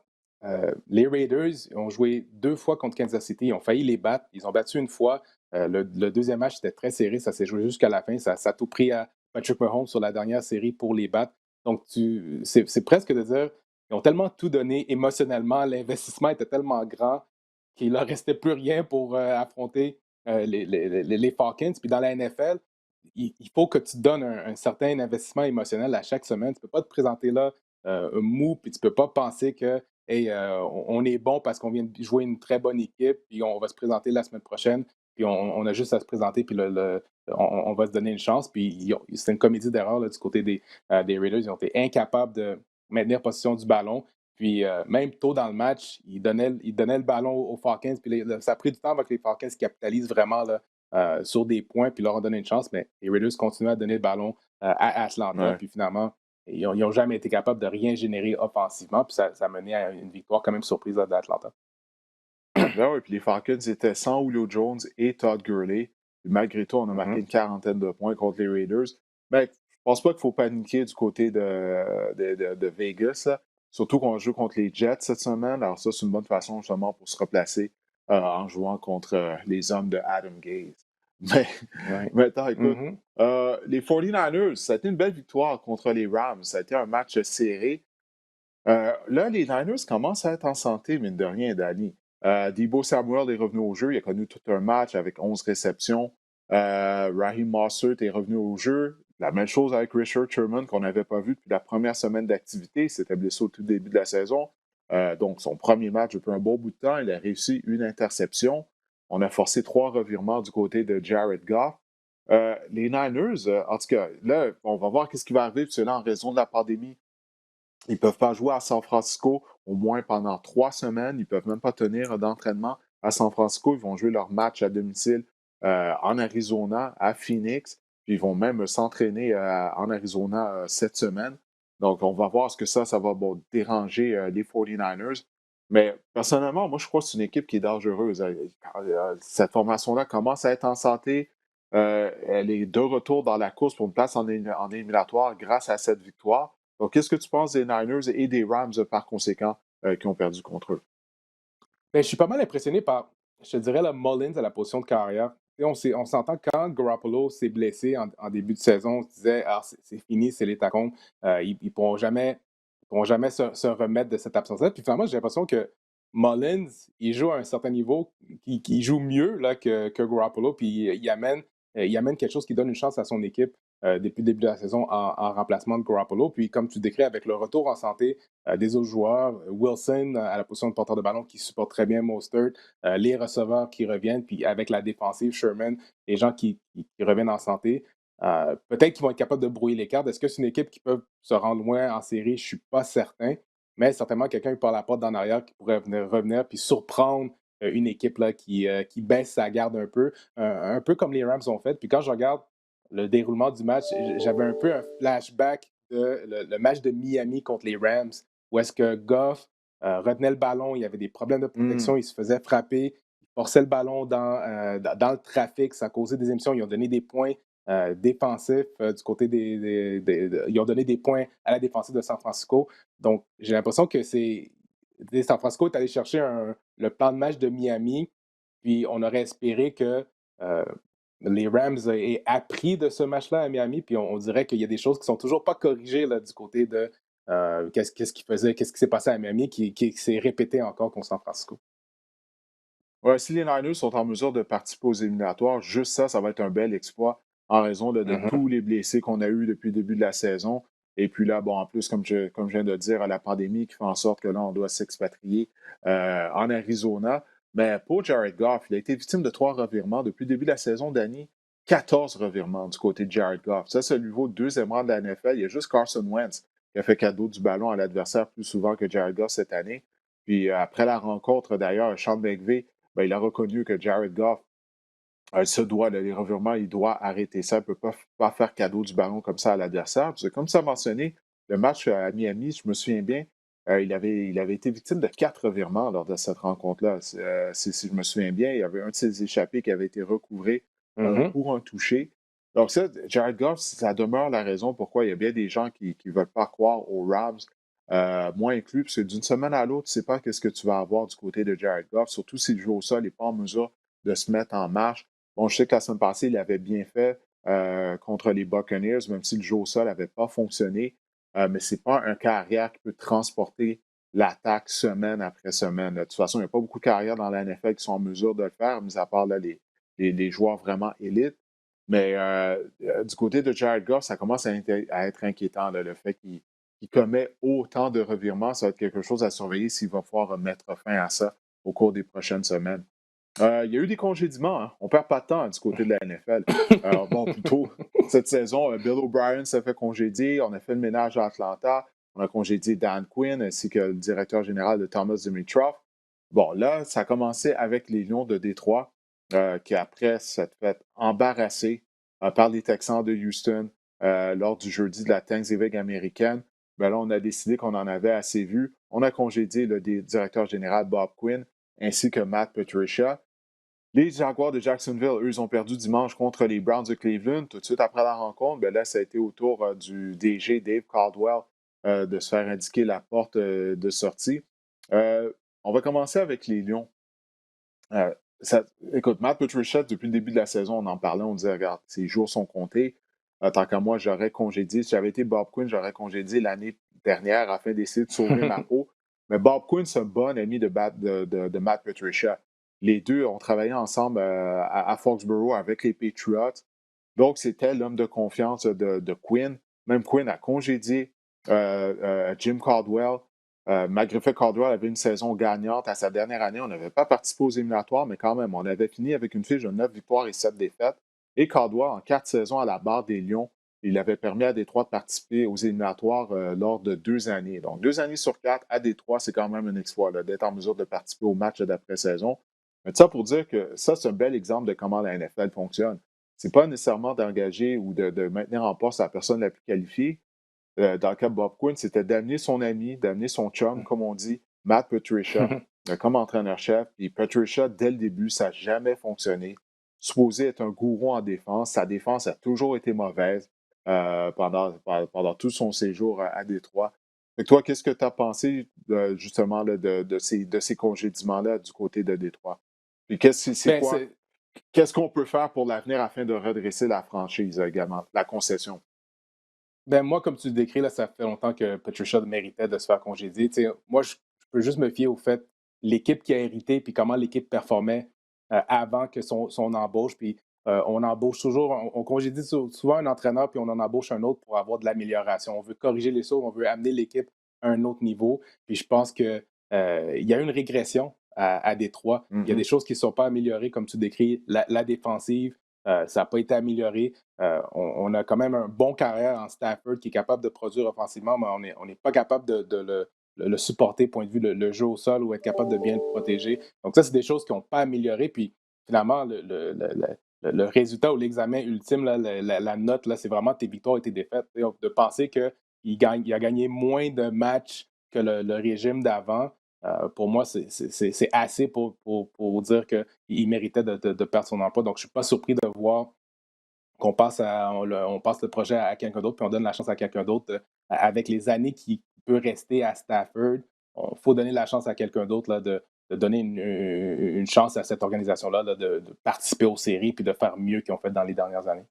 les Raiders ont joué 2 fois contre Kansas City, ils ont failli les battre. Ils ont battu une fois. Le deuxième match, c'était très serré, ça s'est joué jusqu'à la fin. Ça a tout pris à Patrick Mahomes sur la dernière série pour les battre. Donc c'est presque de dire, ils ont tellement tout donné émotionnellement, l'investissement était tellement grand qu'il ne leur restait plus rien pour affronter les Falcons. Puis dans la NFL, il faut que tu donnes un certain investissement émotionnel à chaque semaine. Tu ne peux pas te présenter là mou, puis tu ne peux pas penser que hey, on est bon parce qu'on vient de jouer une très bonne équipe, puis on va se présenter la semaine prochaine, puis on a juste à se présenter, puis on va se donner une chance. Puis c'est une comédie d'erreur du côté des Raiders. Ils ont été incapables de maintenir possession du ballon. Puis même tôt dans le match, ils donnaient le ballon aux Falcons. Puis ça a pris du temps avec les Falcons qui capitalisent vraiment là, sur des points, puis leur ont donné une chance, mais les Raiders continuent à donner le ballon à Atlanta, Ouais. puis finalement, ils n'ont jamais été capables de rien générer offensivement, puis ça a mené à une victoire quand même surprise d'Atlanta. Ben oui, puis les Falcons étaient sans Julio Jones et Todd Gurley. Puis malgré tout, on a marqué Mhm. une quarantaine de points contre les Raiders. Mais je pense pas qu'il faut paniquer du côté de Vegas. Là. Surtout qu'on joue contre les Jets cette semaine. Alors ça, c'est une bonne façon justement pour se replacer en jouant contre les hommes de Adam Gaze. Mais Ouais. maintenant, écoute, Mhm. les 49ers, ça a été une belle victoire contre les Rams. Ça a été un match serré. Là, les Niners commencent à être en santé, mine de rien, Danny. Debo Samuel est revenu au jeu. Il a connu tout un match avec 11 réceptions. Raheem Mostert est revenu au jeu. La même chose avec Richard Sherman qu'on n'avait pas vu depuis la première semaine d'activité. Il s'était blessé au tout début de la saison. Donc, son premier match depuis un bon bout de temps. Il a réussi une interception. On a forcé 3 revirements du côté de Jared Goff. Les Niners, en tout cas, là, on va voir ce qui va arriver, parce que là, en raison de la pandémie, ils ne peuvent pas jouer à San Francisco au moins pendant 3 semaines. Ils ne peuvent même pas tenir d'entraînement à San Francisco. Ils vont jouer leur match à domicile en Arizona, à Phoenix. Puis ils vont même s'entraîner en Arizona cette semaine. Donc, on va voir ce que ça va bon, déranger les 49ers. Mais personnellement, moi, je crois que c'est une équipe qui est dangereuse. Cette formation-là commence à être en santé. Elle est de retour dans la course pour une place en éliminatoire grâce à cette victoire. Donc, qu'est-ce que tu penses des Niners et des Rams par conséquent qui ont perdu contre eux? Ben, je suis pas mal impressionné par, je te dirais, le Mullins à la position de carrière. Tu sais, on s'entend quand Garoppolo s'est blessé en début de saison, on se disait ah, c'est fini, c'est les tacons. Ils ne pourront jamais se remettre de cette absence-là. Puis finalement, j'ai l'impression que Mullins, il joue à un certain niveau, qui joue mieux là, que Garoppolo, puis il amène quelque chose qui donne une chance à son équipe depuis le début de la saison en remplacement de Garoppolo. Puis comme tu décris avec le retour en santé des autres joueurs, Wilson à la position de porteur de ballon qui supporte très bien Mostert, les receveurs qui reviennent, puis avec la défensive, Sherman, les gens qui reviennent en santé. Peut-être qu'ils vont être capables de brouiller les cartes. Est-ce que c'est une équipe qui peut se rendre loin en série? Je ne suis pas certain, mais certainement quelqu'un qui part la porte d'en arrière qui pourrait revenir puis surprendre une équipe là, qui baisse sa garde un peu comme les Rams ont fait. Puis quand je regarde le déroulement du match, j'avais un peu un flashback de le match de Miami contre les Rams où est-ce que Goff retenait le ballon, il y avait des problèmes de Hmm. protection, il se faisait frapper, il forçait le ballon dans le trafic, ça causait des émissions, ils ont donné des points défensifs du côté ils ont donné des points à la défensive de San Francisco. Donc, j'ai l'impression que San Francisco est allé chercher le plan de match de Miami, puis on aurait espéré que euh, les Rams aient appris de ce match-là à Miami, puis on dirait qu'il y a des choses qui sont toujours pas corrigées là, du côté Qu'est-ce qu'il faisait, qu'est-ce qui s'est passé à Miami qui s'est répété encore contre San Francisco. Ouais, si les Niners sont en mesure de participer aux éliminatoires, juste ça, ça va être un bel exploit en raison de Mhm. tous les blessés qu'on a eus depuis le début de la saison. Et puis là, bon, en plus, comme je viens de dire, la pandémie qui fait en sorte que là, on doit s'expatrier en Arizona. Mais pour Jared Goff, il a été victime de 3 revirements depuis le début de la saison, Danny. 14 revirements du côté de Jared Goff. Ça lui vaut le deuxième rang de la NFL. Il y a juste Carson Wentz qui a fait cadeau du ballon à l'adversaire plus souvent que Jared Goff cette année. Puis après la rencontre, d'ailleurs, Sean McVay ben, il a reconnu que Jared Goff se doit, là, les revirements, il doit arrêter ça. Il ne peut pas faire cadeau du ballon comme ça à l'adversaire. Parce que comme ça a mentionné, le match à Miami, je me souviens bien, il avait été victime de 4 revirements lors de cette rencontre-là. Si je me souviens bien, il y avait un de ses échappés qui avait été recouvré Mhm. pour un toucher. Donc ça, Jared Goff, ça demeure la raison pourquoi il y a bien des gens qui ne veulent pas croire aux Rams, moi inclus, parce que d'une semaine à l'autre, tu ne sais pas qu'est-ce que tu vas avoir du côté de Jared Goff, surtout s'il joue au sol, il n'est pas en mesure de se mettre en marche. Bon, je sais que la semaine passée, il avait bien fait contre les Buccaneers, même si le jeu au sol n'avait pas fonctionné. Mais ce n'est pas un carrière qui peut transporter l'attaque semaine après semaine. De toute façon, il n'y a pas beaucoup de carrières dans la NFL qui sont en mesure de le faire, mis à part là, les joueurs vraiment élites. Mais du côté de Jared Goff, ça commence à être inquiétant, là, le fait qu'il commet autant de revirements. Ça va être quelque chose à surveiller s'il va pouvoir mettre fin à ça au cours des prochaines semaines. Il y a eu des congédiements. Hein. On ne perd pas de temps du côté de la NFL. Alors, bon, plutôt, cette saison, Bill O'Brien s'est fait congédier. On a fait le ménage à Atlanta. On a congédié Dan Quinn ainsi que le directeur général de Thomas Dimitroff. Bon, là, ça a commencé avec les Lions de Détroit, qui après s'être fait embarrasser par les Texans de Houston lors du jeudi de la Thanksgiving américaine. Ben là, on a décidé qu'on en avait assez vu. On a congédié le directeur général Bob Quinn ainsi que Matt Patricia. Les Jaguars de Jacksonville, eux, ils ont perdu dimanche contre les Browns de Cleveland. Tout de suite après la rencontre, ben là, ça a été au tour du DG Dave Caldwell de se faire indiquer la porte de sortie. Euh, on va commencer avec les Lions. Euh, Écoute, Matt Patricia, depuis le début de la saison, on en parlait, on disait, regarde, ses jours sont comptés. Tant qu'à moi, j'aurais congédié. Si j'avais été Bob Quinn, j'aurais congédié l'année dernière afin d'essayer de sauver ma peau. Mais Bob Quinn, c'est un bon ami de Matt Patricia. Les deux ont travaillé ensemble à Foxborough avec les Patriots. Donc, c'était l'homme de confiance de Quinn. Même Quinn a congédié Jim Caldwell. Malgré que Caldwell avait une saison gagnante à sa dernière année, on n'avait pas participé aux éliminatoires, mais quand même, on avait fini avec une fiche de 9 victoires et 7 défaites. Et Caldwell, en 4 saisons à la barre des Lions, il avait permis à Détroit de participer aux éliminatoires lors de 2 années. Donc, 2 années sur 4 à Détroit, c'est quand même un exploit d'être en mesure de participer au match d'après-saison. Mais ça pour dire que ça, c'est un bel exemple de comment la NFL fonctionne. C'est pas nécessairement d'engager ou de maintenir en poste la personne la plus qualifiée. Dans le cas de Bob Quinn, c'était d'amener son ami, d'amener son chum, comme on dit, Matt Patricia, comme entraîneur-chef. Et Patricia, dès le début, ça n'a jamais fonctionné. Supposé être un gourou en défense, sa défense a toujours été mauvaise pendant tout son séjour à Détroit. Fait que toi, qu'est-ce que tu as pensé justement là, de ces congédiements-là du côté de Détroit? Puis c'est Ben, quoi? c'est, Qu'est-ce qu'on peut faire pour l'avenir afin de redresser la franchise également, la concession? Ben moi, comme tu le décris, là, ça fait longtemps que Patricia méritait de se faire congédier. Tu sais, moi, je peux juste me fier au fait l'équipe qui a hérité puis comment l'équipe performait avant que son embauche. Puis on embauche toujours, on congédie souvent un entraîneur puis on en embauche un autre pour avoir de l'amélioration. On veut corriger les choses, on veut amener l'équipe à un autre niveau. Puis je pense que il y a une régression à Détroit. Il y a des Mhm. choses qui ne sont pas améliorées, comme tu décris, la défensive. Ça n'a pas été amélioré. On a quand même un bon carrière en Stafford qui est capable de produire offensivement, mais on n'est pas capable de le supporter, point de vue le jeu au sol ou être capable de bien le protéger. Donc, ça, c'est des choses qui n'ont pas amélioré. Puis, finalement, le résultat ou l'examen ultime, là, la note, là, c'est vraiment tes victoires et tes défaites. Donc, de penser qu'il a gagné moins de matchs que le régime d'avant, pour moi, c'est assez pour dire qu'il méritait de perdre son emploi. Donc, je ne suis pas surpris de voir on passe le projet à quelqu'un d'autre, puis on donne la chance à quelqu'un d'autre avec les années qui peut rester à Stafford. Il faut donner la chance à quelqu'un d'autre de donner une chance à cette organisation-là de participer aux séries puis de faire mieux qu'ils ont fait dans les dernières années.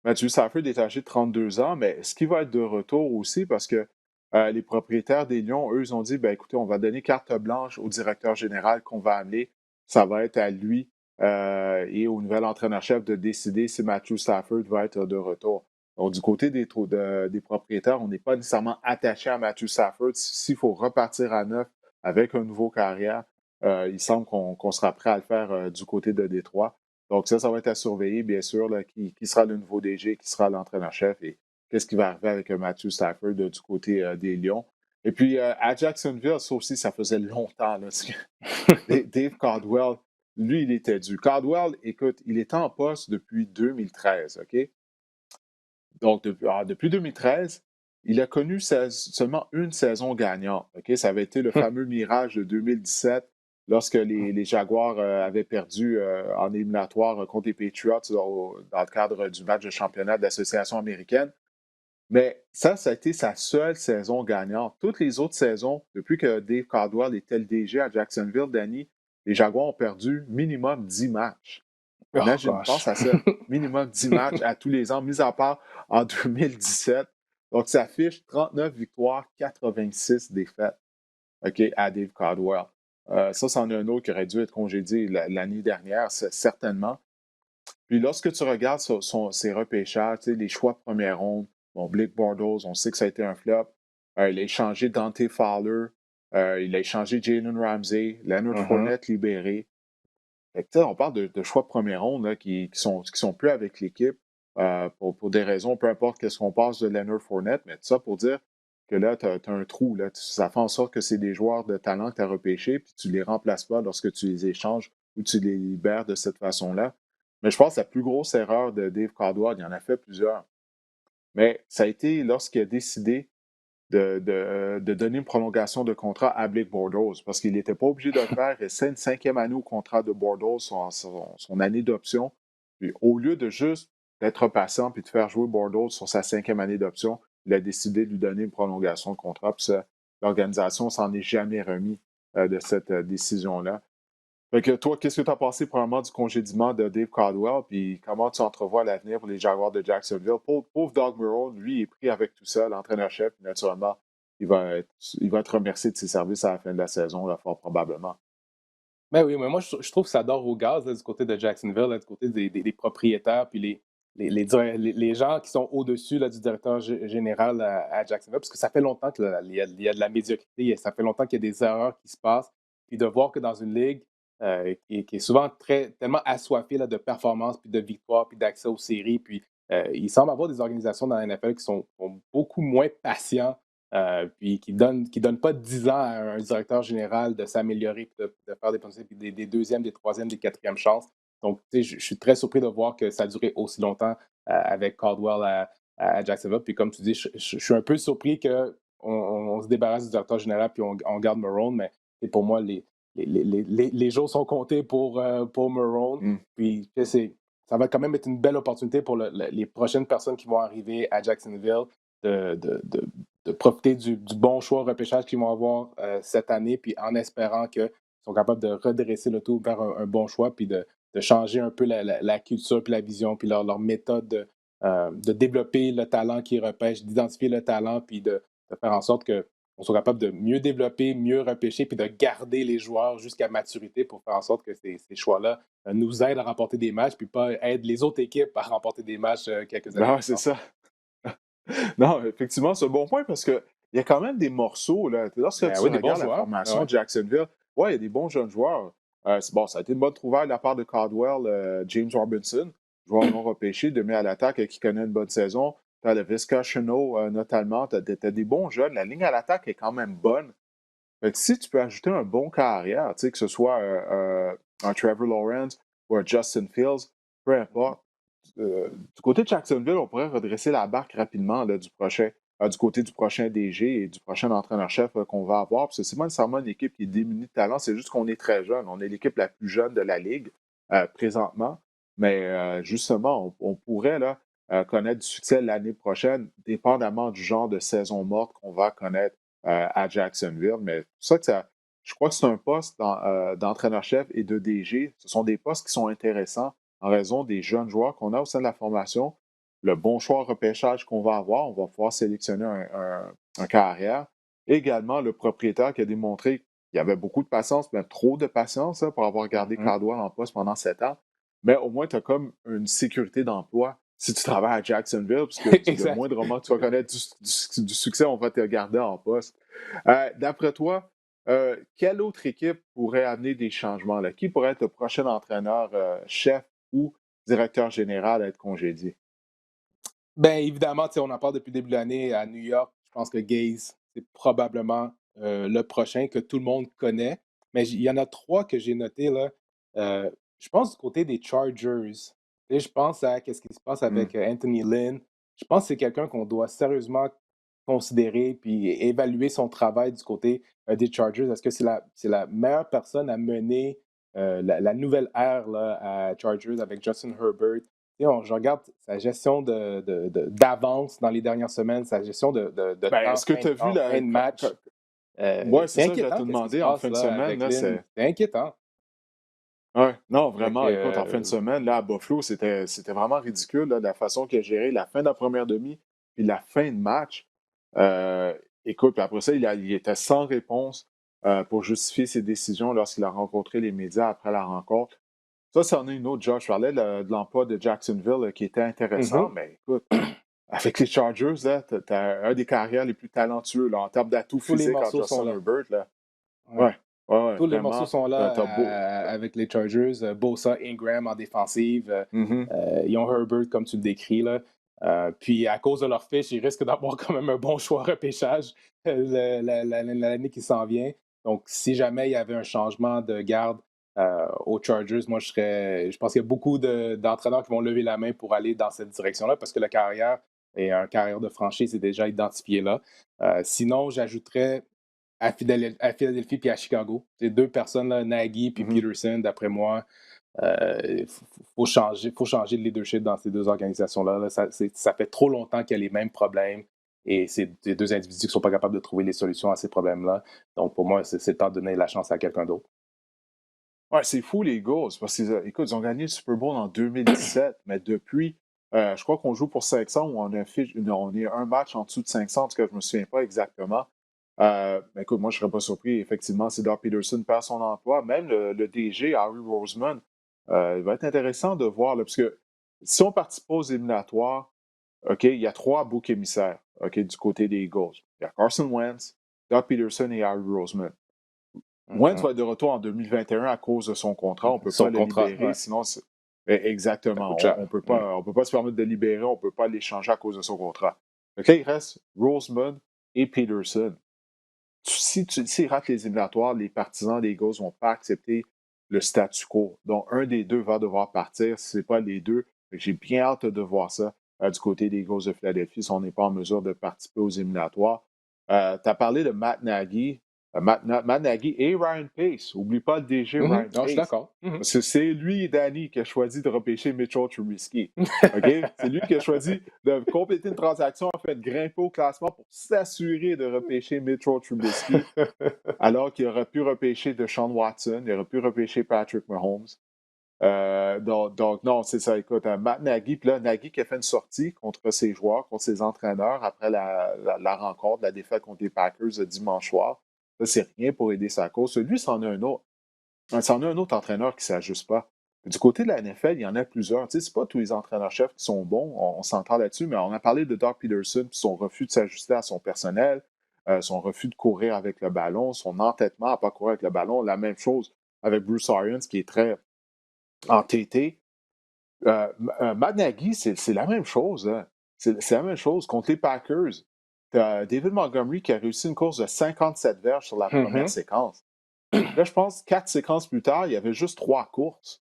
Mathieu Stafford est âgé de 32 ans, mais est-ce qu'il va être de retour aussi? Parce que Les propriétaires des Lions, eux, ils ont dit, ben écoutez, on va donner carte blanche au directeur général qu'on va amener. Ça va être à lui et au nouvel entraîneur-chef de décider si Matthew Stafford va être de retour. Donc, du côté des propriétaires, on n'est pas nécessairement attaché à Matthew Stafford. S'il faut repartir à neuf avec un nouveau carrière, il semble qu'on sera prêt à le faire du côté de Détroit. Donc, ça va être à surveiller, bien sûr, là, qui sera le nouveau DG, qui sera l'entraîneur-chef et qu'est-ce qui va arriver avec Matthew Stafford du côté des Lions. Et puis, à Jacksonville, ça aussi, ça faisait longtemps. Là, Dave Caldwell, lui, il était dû. Caldwell, écoute, il était en poste depuis 2013, OK? Donc, depuis 2013, il a connu seulement une saison gagnante. OK? Ça avait été le fameux mirage de 2017 lorsque les Jaguars avaient perdu en éliminatoire contre les Patriots dans le cadre du match de championnat de l'Association américaine. Mais ça a été sa seule saison gagnante. Toutes les autres saisons, depuis que Dave Caldwell était le DG à Jacksonville, Danny, les Jaguars ont perdu minimum 10 matchs. Oh Imagine, gosh. pense à ça. Minimum 10 matchs à tous les ans, mis à part en 2017. Donc, ça affiche 39 victoires, 86 défaites, OK, à Dave Caldwell. Ça, c'en est un autre qui aurait dû être congédié l'année dernière, certainement. Puis lorsque tu regardes ses repêchages, les choix de première ronde, bon, Blake Bortles, on sait que ça a été un flop. Il a échangé Dante Fowler. Il a échangé Jalen Ramsey, Leonard Mhm. Fournette libéré. Fait que, on parle de choix de première ronde là, qui sont plus avec l'équipe pour des raisons, peu importe qu'est-ce qu'on passe de Leonard Fournette, mais tout ça pour dire que là, tu as un trou. Là. Ça fait en sorte que c'est des joueurs de talent que tu as repêchés, puis tu ne les remplaces pas lorsque tu les échanges ou tu les libères de cette façon-là. Mais je pense que la plus grosse erreur de Dave Caldwell, il y en a fait plusieurs, mais ça a été lorsqu'il a décidé de donner une prolongation de contrat à Blake Bortles parce qu'il n'était pas obligé de le faire. Et c'est une cinquième année au contrat de Bortles, son année d'option. Puis au lieu de juste d'être patient et de faire jouer Bortles sur sa cinquième année d'option, il a décidé de lui donner une prolongation de contrat. Puis l'organisation s'en est jamais remis de cette décision-là. Fait que toi, qu'est-ce que tu as pensé probablement du congédiement de Dave Caldwell, puis comment tu entrevois l'avenir pour les Jaguars de Jacksonville? Pauvre Doug Marrone, lui, est pris avec tout ça, l'entraîneur-chef, naturellement, il va être remercié de ses services à la fin de la saison, là, fort probablement. Ben oui, mais moi, je trouve que ça dort au gaz là, du côté de Jacksonville, là, du côté des propriétaires, puis les gens qui sont au-dessus là, du directeur général à Jacksonville, parce que ça fait longtemps qu'il y a de la médiocrité, et ça fait longtemps qu'il y a des erreurs qui se passent, puis de voir que dans une ligue qui est souvent tellement assoiffée là, de performance, puis de victoire, puis d'accès aux séries, puis il semble avoir des organisations dans la NFL qui sont beaucoup moins patients puis qui donne pas 10 ans à un directeur général de s'améliorer, puis de faire puis des deuxièmes, des troisièmes, des quatrièmes chances. Donc, tu sais, je suis très surpris de voir que ça a duré aussi longtemps avec Caldwell à Jacksonville. Puis comme tu dis, je suis un peu surpris qu'on se débarrasse du directeur général puis on garde Marrone, mais pour moi, les jours sont comptés pour Marrone. Mm. Puis, tu sais, ça va quand même être une belle opportunité pour les prochaines personnes qui vont arriver à Jacksonville de, de, de, de profiter du bon choix repêchage qu'ils vont avoir cette année, puis en espérant qu'ils sont capables de redresser le tout vers un bon choix, puis de changer un peu la culture, puis la vision, puis leur méthode de développer le talent qu'ils repêchent, d'identifier le talent, puis de faire en sorte qu'on soit capable de mieux développer, mieux repêcher, puis de garder les joueurs jusqu'à maturité pour faire en sorte que ces choix-là nous aident à remporter des matchs, puis pas aident les autres équipes à remporter des matchs quelques années Ben ouais, plus c'est tard. ça. Non, effectivement, c'est un bon point parce qu'il y a quand même des morceaux. Là. Lorsque Ben tu oui, des bons regardes la joueurs. Ben formation ouais. de Jacksonville, ouais, il y a des bons jeunes joueurs. Bon, ça a été une bonne trouvaille de la part de Caldwell, James Robinson, joueur non repêché, demi à l'attaque qui connaît une bonne saison. Tu as le Visca Chenault, notamment. Tu as des bons jeunes. La ligne à l'attaque est quand même bonne. Fait que si tu peux ajouter un bon carrière, que ce soit un Trevor Lawrence ou un Justin Fields, peu importe, du côté de Jacksonville, on pourrait redresser la barque rapidement là, du côté du prochain DG et du prochain entraîneur-chef qu'on va avoir. Parce que c'est pas nécessairement une équipe qui est démunie de talent, c'est juste qu'on est très jeune. On est l'équipe la plus jeune de la Ligue présentement. Mais justement, on pourrait là, connaître du succès l'année prochaine, dépendamment du genre de saison morte qu'on va connaître à Jacksonville. Mais c'est ça que je crois que c'est un poste d'entraîneur-chef et de DG. Ce sont des postes qui sont intéressants en raison des jeunes joueurs qu'on a au sein de la formation, le bon choix de repêchage qu'on va avoir, on va pouvoir sélectionner en carrière. Également, le propriétaire qui a démontré qu'il avait beaucoup de patience, même trop de patience pour avoir gardé Mhm. Caldwell en poste pendant 7 ans. Mais au moins, tu as comme une sécurité d'emploi si tu travailles à Jacksonville, puisque le Exact. moindrement que tu vas connaître du succès, on va te garder en poste. D'après toi, quelle autre équipe pourrait amener des changements? Là? Qui pourrait être le prochain entraîneur, chef ou directeur général à être congédié? Ben évidemment, tu sais, on en parle depuis le début de l'année à New York. Je pense que Gaze, c'est probablement le prochain que tout le monde connaît. Mais il y en a trois que j'ai notés là. Euh, je pense du côté des Chargers. Tu sais, je pense à qu'est-ce qui se passe Hmm. avec Anthony Lynn. Je pense que c'est quelqu'un qu'on doit sérieusement considérer puis évaluer son travail du côté des Chargers. Est-ce que c'est la meilleure personne à mener la nouvelle ère là, à Chargers avec Justin Herbert? Tu sais, je regarde sa gestion d'avance dans les dernières semaines, sa gestion de Ben, temps, est-ce que tu as vu fin la. de match. Ouais, c'est C'est ça, j'allais te inquiétant, qu'est-ce qui se demander en passe fin de là semaine, avec là, Lynn. c'est. C'est inquiétant. Ouais, non, Fait que, vraiment, écoute, en fin de semaine, là, à Buffalo, c'était vraiment ridicule, là, la façon qu'il a géré la fin de la première demi, puis la fin de match. Euh, Écoute, puis après ça, il était sans réponse pour justifier ses décisions lorsqu'il a rencontré les médias après la rencontre. Ça, c'en est une autre, Josh. Je parlais de l'emploi de Jacksonville qui était intéressant, mhm. mais écoute, avec les Chargers, là, t'as un des carrières les plus talentueux là, en termes d'atouts Tous les physiques en morceaux sont Justin là. Herbert. Là. Ouais. Ouais, ouais, ouais, Tous les morceaux vraiment. sont T'as beau. là avec les Chargers. Bosa, Ingram en défensive. Mhm, Ils ont Herbert, comme tu le décris. Là. Puis à cause de leur fiche, ils risquent d'avoir quand même un bon choix repêchage l'année qui s'en vient. Donc, si jamais il y avait un changement de garde aux Chargers, moi, je pense qu'il y a beaucoup d'entraîneurs qui vont lever la main pour aller dans cette direction-là parce que la carrière et un carrière de franchise est déjà identifié là. Sinon, j'ajouterais à Philadelphie puis à Chicago. C'est deux personnes, là, Nagy puis mhm. Peterson, d'après moi. Il faut changer de leadership dans ces deux organisations-là. Là. Ça fait trop longtemps qu'il y a les mêmes problèmes et c'est des deux individus qui ne sont pas capables de trouver les solutions à ces problèmes-là. Donc, pour moi, c'est le temps de donner la chance à quelqu'un d'autre. Ouais, c'est fou, les Eagles, parce qu'ils écoute, ils ont gagné le Super Bowl en 2017, mais depuis, je crois qu'on joue pour 500 ou on est un match en dessous de 500, en tout cas, je ne me souviens pas exactement. Mais écoute, moi, je ne serais pas surpris, effectivement, si Doug Peterson perd son emploi. Même le DG, Harry Roseman, il va être intéressant de voir, là, parce que si on participe pas aux éliminatoires, OK, il y a trois boucs émissaires, OK, du côté des Eagles. Il y a Carson Wentz, Doug Peterson et Harry Roseman. Wentz Mhm. va être de retour en 2021 à cause de son contrat. On ne peut pas Son le contrat, libérer, ouais, sinon ça exactement. coûte On cher. ne peut pas, on peut pas se permettre de le libérer, on ne peut pas l'échanger à cause de son contrat. Donc là, il reste Roseman et Peterson. S'ils ratent les éliminatoires, les partisans des Eagles ne vont pas accepter le statu quo. Donc, un des deux va devoir partir, si ce n'est pas les deux. J'ai bien hâte de voir ça du côté des Eagles de Philadelphie si on n'est pas en mesure de participer aux éliminatoires. Tu as parlé de Matt Nagy. Matt Nagy et Ryan Pace. Oublie pas le DG Mhm. Ryan Ah, je suis Pace. d'accord. Mhm. Parce que c'est lui et Danny qui a choisi de repêcher Mitchell Trubisky. OK? C'est lui qui a choisi de compléter une transaction en fait de grimper au classement pour s'assurer de repêcher Mitchell Trubisky, alors qu'il aurait pu repêcher Deshaun Watson, il aurait pu repêcher Patrick Mahomes. Donc, non, c'est ça. Écoute, Matt Nagy, puis là, Nagy qui a fait une sortie contre ses joueurs, contre ses entraîneurs après la rencontre, la défaite contre les Packers dimanche soir. Ça, c'est rien pour aider sa cause. Lui, c'en est un autre. C'en est un autre entraîneur qui ne s'ajuste pas. Du côté de la NFL, il y en a plusieurs. Tu sais, c'est pas tous les entraîneurs-chefs qui sont bons, on s'entend là-dessus, mais on a parlé de Doug Peterson, puis son refus de s'ajuster à son personnel, son refus de courir avec le ballon, son entêtement à ne pas courir avec le ballon. La même chose avec Bruce Arians, qui est très entêté. Matt Nagy, c'est la même chose. Hein. C'est la même chose. Contre les Packers, tu as David Montgomery qui a réussi une course de 57 verges sur la première Mhm. séquence. Là, je pense 4 séquences plus tard, il y avait juste 3 courses.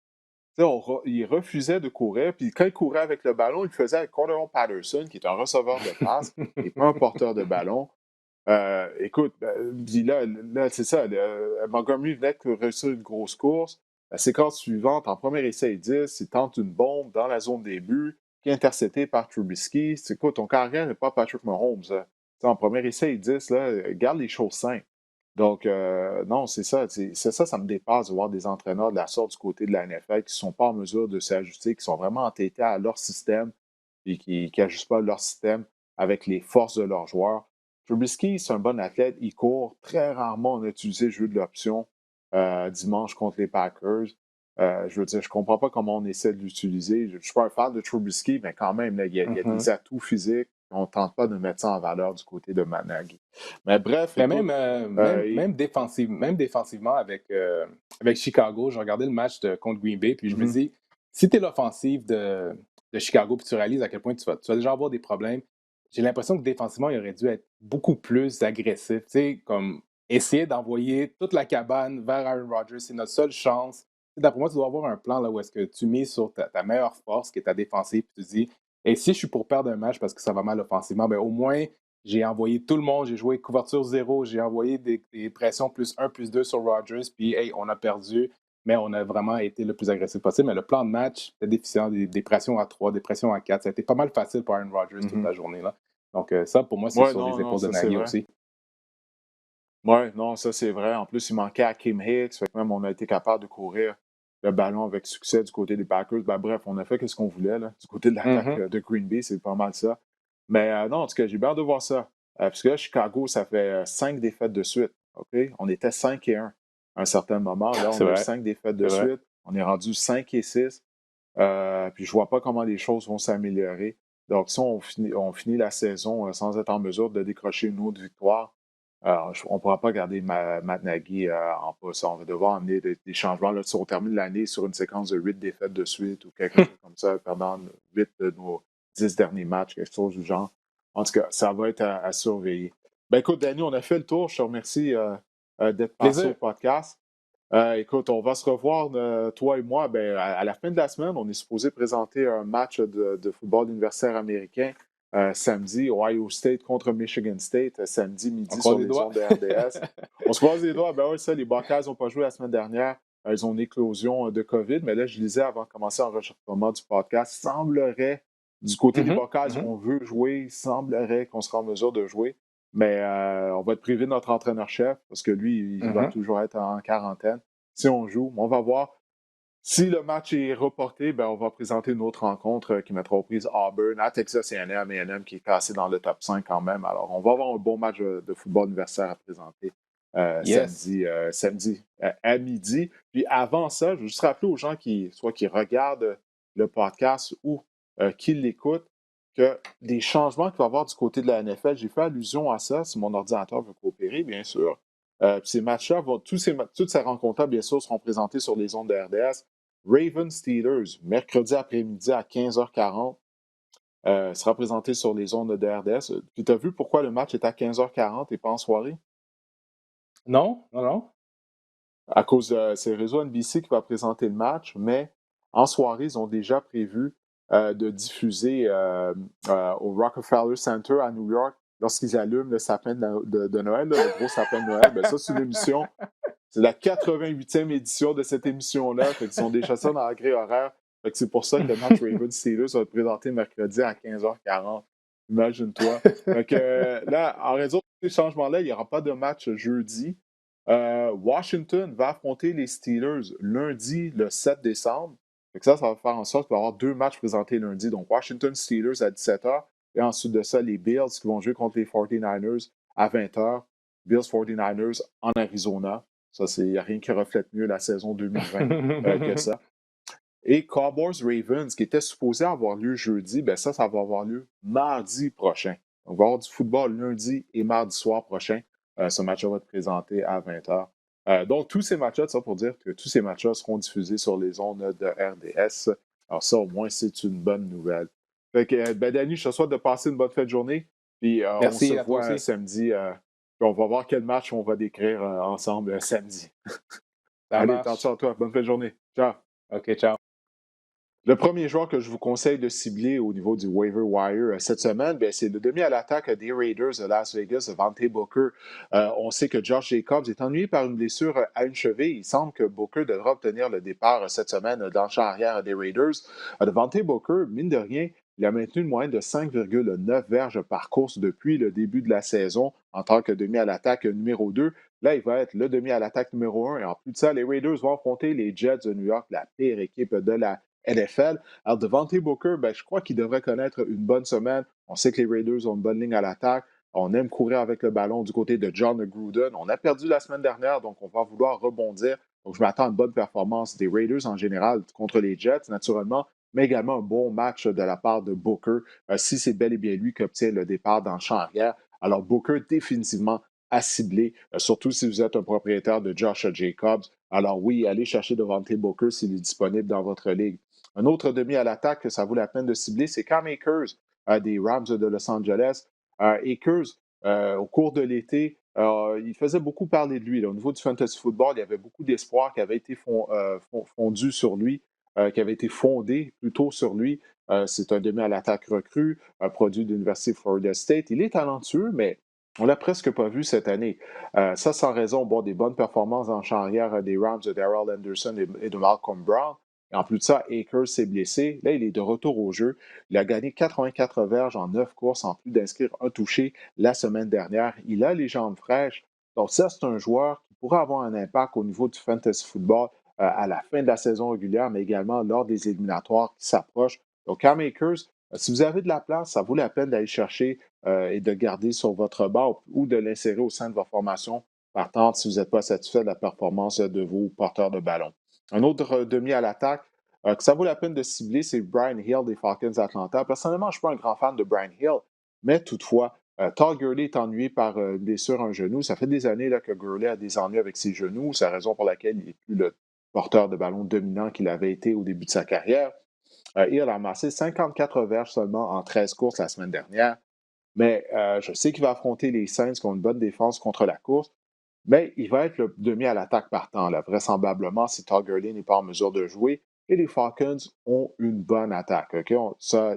Il refusait de courir, puis quand il courait avec le ballon, il le faisait avec Cordero Patterson, qui est un receveur de passe et pas un porteur de ballon. Écoute, puis là c'est ça. Montgomery venait de réussir une grosse course. La séquence suivante, en premier essai et 10, il tente une bombe dans la zone des buts, qui est interceptée par Trubisky. Écoute, ton carrière n'est pas Patrick Mahomes. Hein. En premier essai et 10, là, garde les choses simples. Donc, non, c'est ça. C'est ça, ça me dépasse de voir des entraîneurs de la sorte du côté de la NFL qui ne sont pas en mesure de s'ajuster, qui sont vraiment entêtés à leur système et qui n'ajustent pas leur système avec les forces de leurs joueurs. Trubisky, c'est un bon athlète, il court. Très rarement, on a utilisé le jeu de l'option dimanche contre les Packers. Je veux dire, je comprends pas comment on essaie de l'utiliser. Je ne suis pas un fan de Trubisky, mais quand même, là, il y a des atouts physiques. On ne tente pas de mettre ça en valeur du côté de Matt Nagy. Mais bref, Mais écoute, même défensivement avec Chicago, j'ai regardé le match contre Green Bay, puis je me mhm, dis, si tu es l'offensive de Chicago, puis tu réalises à quel point tu vas déjà avoir des problèmes, j'ai l'impression que défensivement, il aurait dû être beaucoup plus agressif. Tu sais, comme essayer d'envoyer toute la cabane vers Aaron Rodgers, c'est notre seule chance. D'après moi, tu dois avoir un plan là, où est-ce que tu mises sur ta meilleure force, qui est ta défensive, puis tu te dis, et si je suis pour perdre un match parce que ça va mal offensivement, ben au moins, j'ai envoyé tout le monde, j'ai joué couverture zéro, j'ai envoyé des pressions +1, +2 sur Rodgers, puis hey, on a perdu, mais on a vraiment été le plus agressif possible. Mais le plan de match était déficient, des pressions à 3, des pressions à 4. Ça a été pas mal facile pour Aaron Rodgers toute mhm. la journée. Là. Donc ça, pour moi, c'est Ouais, sur non, les non, épaules de ça c'est Nagy vrai. aussi. Ouais, non, ça c'est vrai. En plus, il manquait Hakeem Hicks. Fait que même on a été capable de courir le ballon avec succès du côté des Packers. Ben, bref, on a fait ce qu'on voulait là. Du côté de l'attaque Mhm. de Green Bay, c'est pas mal ça. Mais non, en tout cas, j'ai bien hâte de voir ça. Parce que là, Chicago, ça fait 5 défaites de suite. OK? On était 5-1 à un certain moment. Là, on C'est a eu vrai, 5 défaites de c'est vrai. suite. On est rendu 5-6. Puis je vois pas comment les choses vont s'améliorer. Donc, si on finit la saison sans être en mesure de décrocher une autre victoire, on ne pourra pas garder Matt Nagy en poste. On va devoir amener des changements. Là, si on termine l'année sur une séquence de 8 défaites de suite ou quelque chose comme ça, perdant 8 de nos 10 derniers matchs, quelque chose du genre. En tout cas, ça va être à surveiller. Ben écoute, Danny, on a fait le tour. Je te remercie d'être passé au Plaisir. podcast. Écoute, on va se revoir, toi et moi, ben, à la fin de la semaine. On est supposé présenter un match de football universitaire américain samedi, Ohio State contre Michigan State, samedi On midi croise sur les les doigts. ondes de RDS. On se croise les doigts. Ben oui, ça, les Buckeyes n'ont pas joué la semaine dernière. Ils ont une éclosion de COVID, mais là, je lisais avant de commencer l'enregistrement du podcast, semblerait, du côté des Mhm, Buckeyes, mhm. on veut jouer, il semblerait qu'on sera en mesure de jouer. Mais on va être privé de notre entraîneur-chef parce que lui, il va Mhm. toujours être en quarantaine si on joue. On va voir. Si le match est reporté, ben, on va présenter une autre rencontre qui mettra aux prises Auburn à Texas A&M, A&M qui est classé dans le top 5 quand même. Alors, on va avoir un bon match de football universitaire à présenter Yes. samedi à midi. Puis avant ça, je veux juste rappeler aux gens soit qui regardent le podcast ou qui l'écoutent, que des changements qu'il va y avoir du côté de la NFL, j'ai fait allusion à ça, si mon ordinateur veut coopérer, bien sûr. Ces matchs-là, toutes ces rencontres-là, bien sûr, seront présentées sur les ondes de RDS. Ravens Steelers, mercredi après-midi à 15h40, sera présenté sur les ondes de RDS. Puis tu as vu pourquoi le match est à 15h40 et pas en soirée? Non, non, non. À cause de c'est Réseau NBC qui va présenter le match, mais en soirée, ils ont déjà prévu de diffuser au Rockefeller Center à New York, lorsqu'ils allument le sapin de Noël, là, le gros sapin de Noël. Ben ça, c'est une émission. C'est la 88e édition de cette émission-là. Fait qu'ils ont déjà ça dans la grille horaire. Fait que c'est pour ça que le match Ravens Steelers va être présenté mercredi à 15h40. Imagine-toi. Fait que là, en raison de ces changements-là, il n'y aura pas de match jeudi. Washington va affronter les Steelers lundi, le 7 décembre. Fait que ça va faire en sorte qu'il va y avoir 2 matchs présentés lundi. Donc, Washington Steelers à 17h. Et ensuite de ça, les Bills qui vont jouer contre les 49ers à 20h. Bills 49ers en Arizona. Ça, il n'y a rien qui reflète mieux la saison 2020 que ça. Et Cowboys-Ravens, qui était supposé avoir lieu jeudi, ben ça va avoir lieu mardi prochain. Donc, on va avoir du football lundi et mardi soir prochain. Ce match-là va être présenté à 20h. Donc, tous ces matchs-là, ça pour dire que tous ces matchs-là seront diffusés sur les ondes de RDS. Alors ça, au moins, c'est une bonne nouvelle. Fait que, ben, Danny, je te souhaite de passer une bonne fin de journée. Puis on se Merci à toi voit aussi. samedi. Puis on va voir quel match on va décrire ensemble samedi. Ça Allez, attention marche. à toi. Bonne fin de journée. Ciao. OK, ciao. Le premier joueur que je vous conseille de cibler au niveau du waiver wire cette semaine, ben, c'est le demi à l'attaque des Raiders de Las Vegas, Devontae Booker. On sait que Josh Jacobs est ennuyé par une blessure à une cheville. Il semble que Booker devra obtenir le départ cette semaine dans le champ arrière des Raiders. Devontae Booker, mine de rien, il a maintenu une moyenne de 5,9 verges par course depuis le début de la saison en tant que demi à l'attaque numéro 2. Là, il va être le demi à l'attaque numéro 1. Et en plus de ça, les Raiders vont affronter les Jets de New York, la pire équipe de la NFL. Alors, Devontae Booker, ben, je crois qu'il devrait connaître une bonne semaine. On sait que les Raiders ont une bonne ligne à l'attaque. On aime courir avec le ballon du côté de John Gruden. On a perdu la semaine dernière, donc on va vouloir rebondir. Donc, je m'attends à une bonne performance des Raiders en général contre les Jets, naturellement, mais également un bon match de la part de Booker, si c'est bel et bien lui qui obtient le départ dans le champ arrière. Alors, Booker, définitivement à cibler, surtout si vous êtes un propriétaire de Josh Jacobs. Alors oui, allez chercher Devontae Booker s'il est disponible dans votre ligue. Un autre demi à l'attaque que ça vaut la peine de cibler, c'est Cam Akers des Rams de Los Angeles. Akers, au cours de l'été, il faisait beaucoup parler de lui. Là. Au niveau du fantasy football, il y avait beaucoup d'espoir qui avait été fondu sur lui, qui avait été fondé plutôt sur lui. C'est un demi à l'attaque recru, un produit de l'Université de Florida State. Il est talentueux, mais on ne l'a presque pas vu cette année. Ça, sans raison, bon, des bonnes performances en champ arrière des Rams de Darrell Anderson et de Malcolm Brown. Et en plus de ça, Akers s'est blessé. Là, il est de retour au jeu. Il a gagné 84 verges en 9 courses, en plus d'inscrire un touché la semaine dernière. Il a les jambes fraîches. Donc ça, c'est un joueur qui pourrait avoir un impact au niveau du fantasy football à la fin de la saison régulière, mais également lors des éliminatoires qui s'approchent. Donc, Cam Akers, si vous avez de la place, ça vaut la peine d'aller chercher et de garder sur votre banc ou de l'insérer au sein de votre formation partante si vous n'êtes pas satisfait de la performance de vos porteurs de ballon. Un autre demi à l'attaque que ça vaut la peine de cibler, c'est Brian Hill des Falcons d'Atlanta. Personnellement, je ne suis pas un grand fan de Brian Hill, mais toutefois, Todd Gurley est ennuyé par une blessure à un genou. Ça fait des années là, que Gurley a des ennuis avec ses genoux. C'est la raison pour laquelle il n'est plus le porteur de ballon dominant qu'il avait été au début de sa carrière. Hill a amassé 54 verges seulement en 13 courses la semaine dernière. Mais je sais qu'il va affronter les Saints qui ont une bonne défense contre la course. Mais il va être le demi à l'attaque partant, là, vraisemblablement, si Todd Gurley n'est pas en mesure de jouer. Et les Falcons ont une bonne attaque. Okay?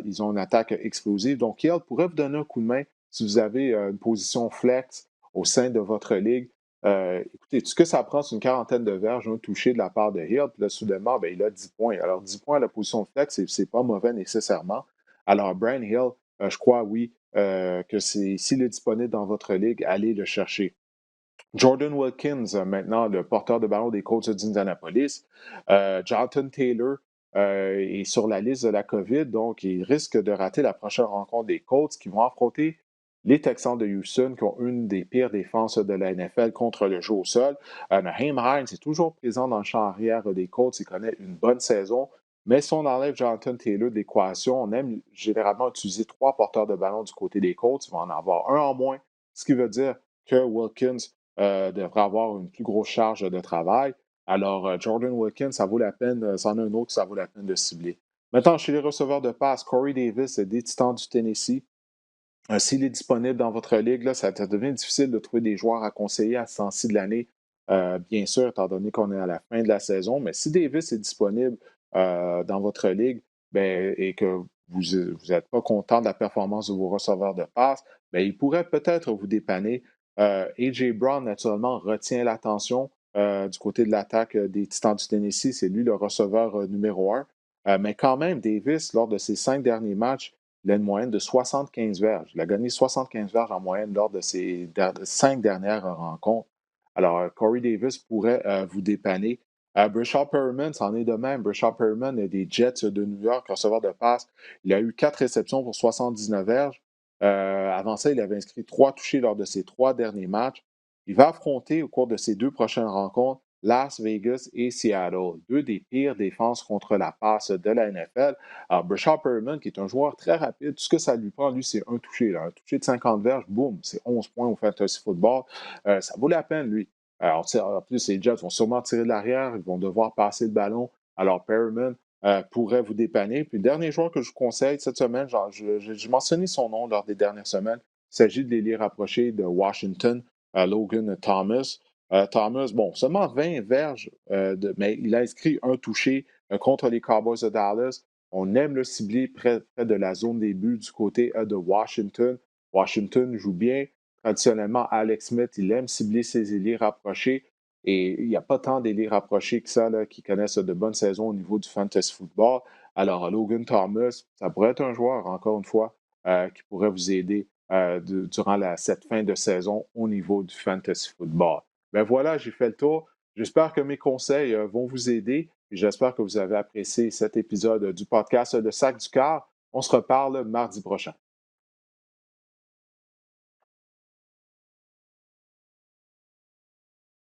Ils ont une attaque explosive. Donc, Hill pourrait vous donner un coup de main si vous avez une position flex au sein de votre ligue. Écoutez, tout ce que ça prend, c'est une quarantaine de verges, un touché de la part de Hill. Puis là, soudainement, ben, il a 10 points. Alors, 10 points à la position flex, c'est pas mauvais nécessairement. Alors, Brian Hill, je crois, oui, que s'il est disponible dans votre ligue, allez le chercher. Jordan Wilkins, maintenant le porteur de ballon des Colts d'Indianapolis. Jonathan Taylor est sur la liste de la COVID, donc il risque de rater la prochaine rencontre des Colts qui vont affronter les Texans de Houston, qui ont une des pires défenses de la NFL contre le jeu au sol. Naheem Hines est toujours présent dans le champ arrière des Colts. Il connaît une bonne saison. Mais si on enlève Jonathan Taylor de l'équation, on aime généralement utiliser 3 porteurs de ballon du côté des Colts. Il va en avoir un en moins, ce qui veut dire que Wilkins devrait avoir une plus grosse charge de travail. Alors, Jordan Wilkins, ça vaut la peine, c'en est un autre que ça vaut la peine de cibler. Maintenant, chez les receveurs de passe, Corey Davis des Titans du Tennessee. S'il est disponible dans votre ligue, là, ça devient difficile de trouver des joueurs à conseiller à ce temps-ci de l'année, bien sûr, étant donné qu'on est à la fin de la saison. Mais si Davis est disponible dans votre ligue et que vous n'êtes pas content de la performance de vos receveurs de passe, bien, il pourrait peut-être vous dépanner. A.J. Brown, naturellement, retient l'attention du côté de l'attaque des Titans du Tennessee. C'est lui le receveur numéro un. Mais quand même, Davis, lors de ses 5 derniers matchs, il a une moyenne de 75 verges. Il a gagné 75 verges en moyenne lors de ses 5 dernières rencontres. Alors, Corey Davis pourrait vous dépanner. Breshad Perriman, c'en est de même. Breshad Perriman des Jets de New York, receveur de passe. Il a eu 4 réceptions pour 79 verges. Avant ça, il avait inscrit 3 touchés lors de ses 3 derniers matchs. Il va affronter au cours de ses 2 prochaines rencontres Las Vegas et Seattle, 2 des pires défenses contre la passe de la NFL. Alors, Breshad Perriman, qui est un joueur très rapide, tout ce que ça lui prend, lui, c'est un touché. Là. Un touché de 50 verges, boum, c'est 11 points au fantasy football. Ça vaut la peine, lui. Alors, en plus, les Jets vont sûrement tirer de l'arrière, ils vont devoir passer le ballon. Alors, Perriman pourrait vous dépanner. Puis, le dernier joueur que je vous conseille cette semaine, j'ai mentionné son nom lors des dernières semaines, il s'agit de l'ailier rapproché de Washington, Logan Thomas. Thomas, bon, seulement 20 verges, mais il a inscrit un touché contre les Cowboys de Dallas. On aime le cibler près de la zone des buts du côté de Washington. Washington joue bien. Traditionnellement, Alex Smith, il aime cibler ses ailiers rapprochés. Et il n'y a pas tant d'ailiers rapprochés que ça là, qui connaissent de bonnes saisons au niveau du fantasy football. Alors, Logan Thomas, ça pourrait être un joueur, encore une fois, qui pourrait vous aider durant cette fin de saison au niveau du fantasy football. Ben voilà, j'ai fait le tour. J'espère que mes conseils vont vous aider et j'espère que vous avez apprécié cet épisode du podcast Le Sac du Cœur. On se reparle mardi prochain.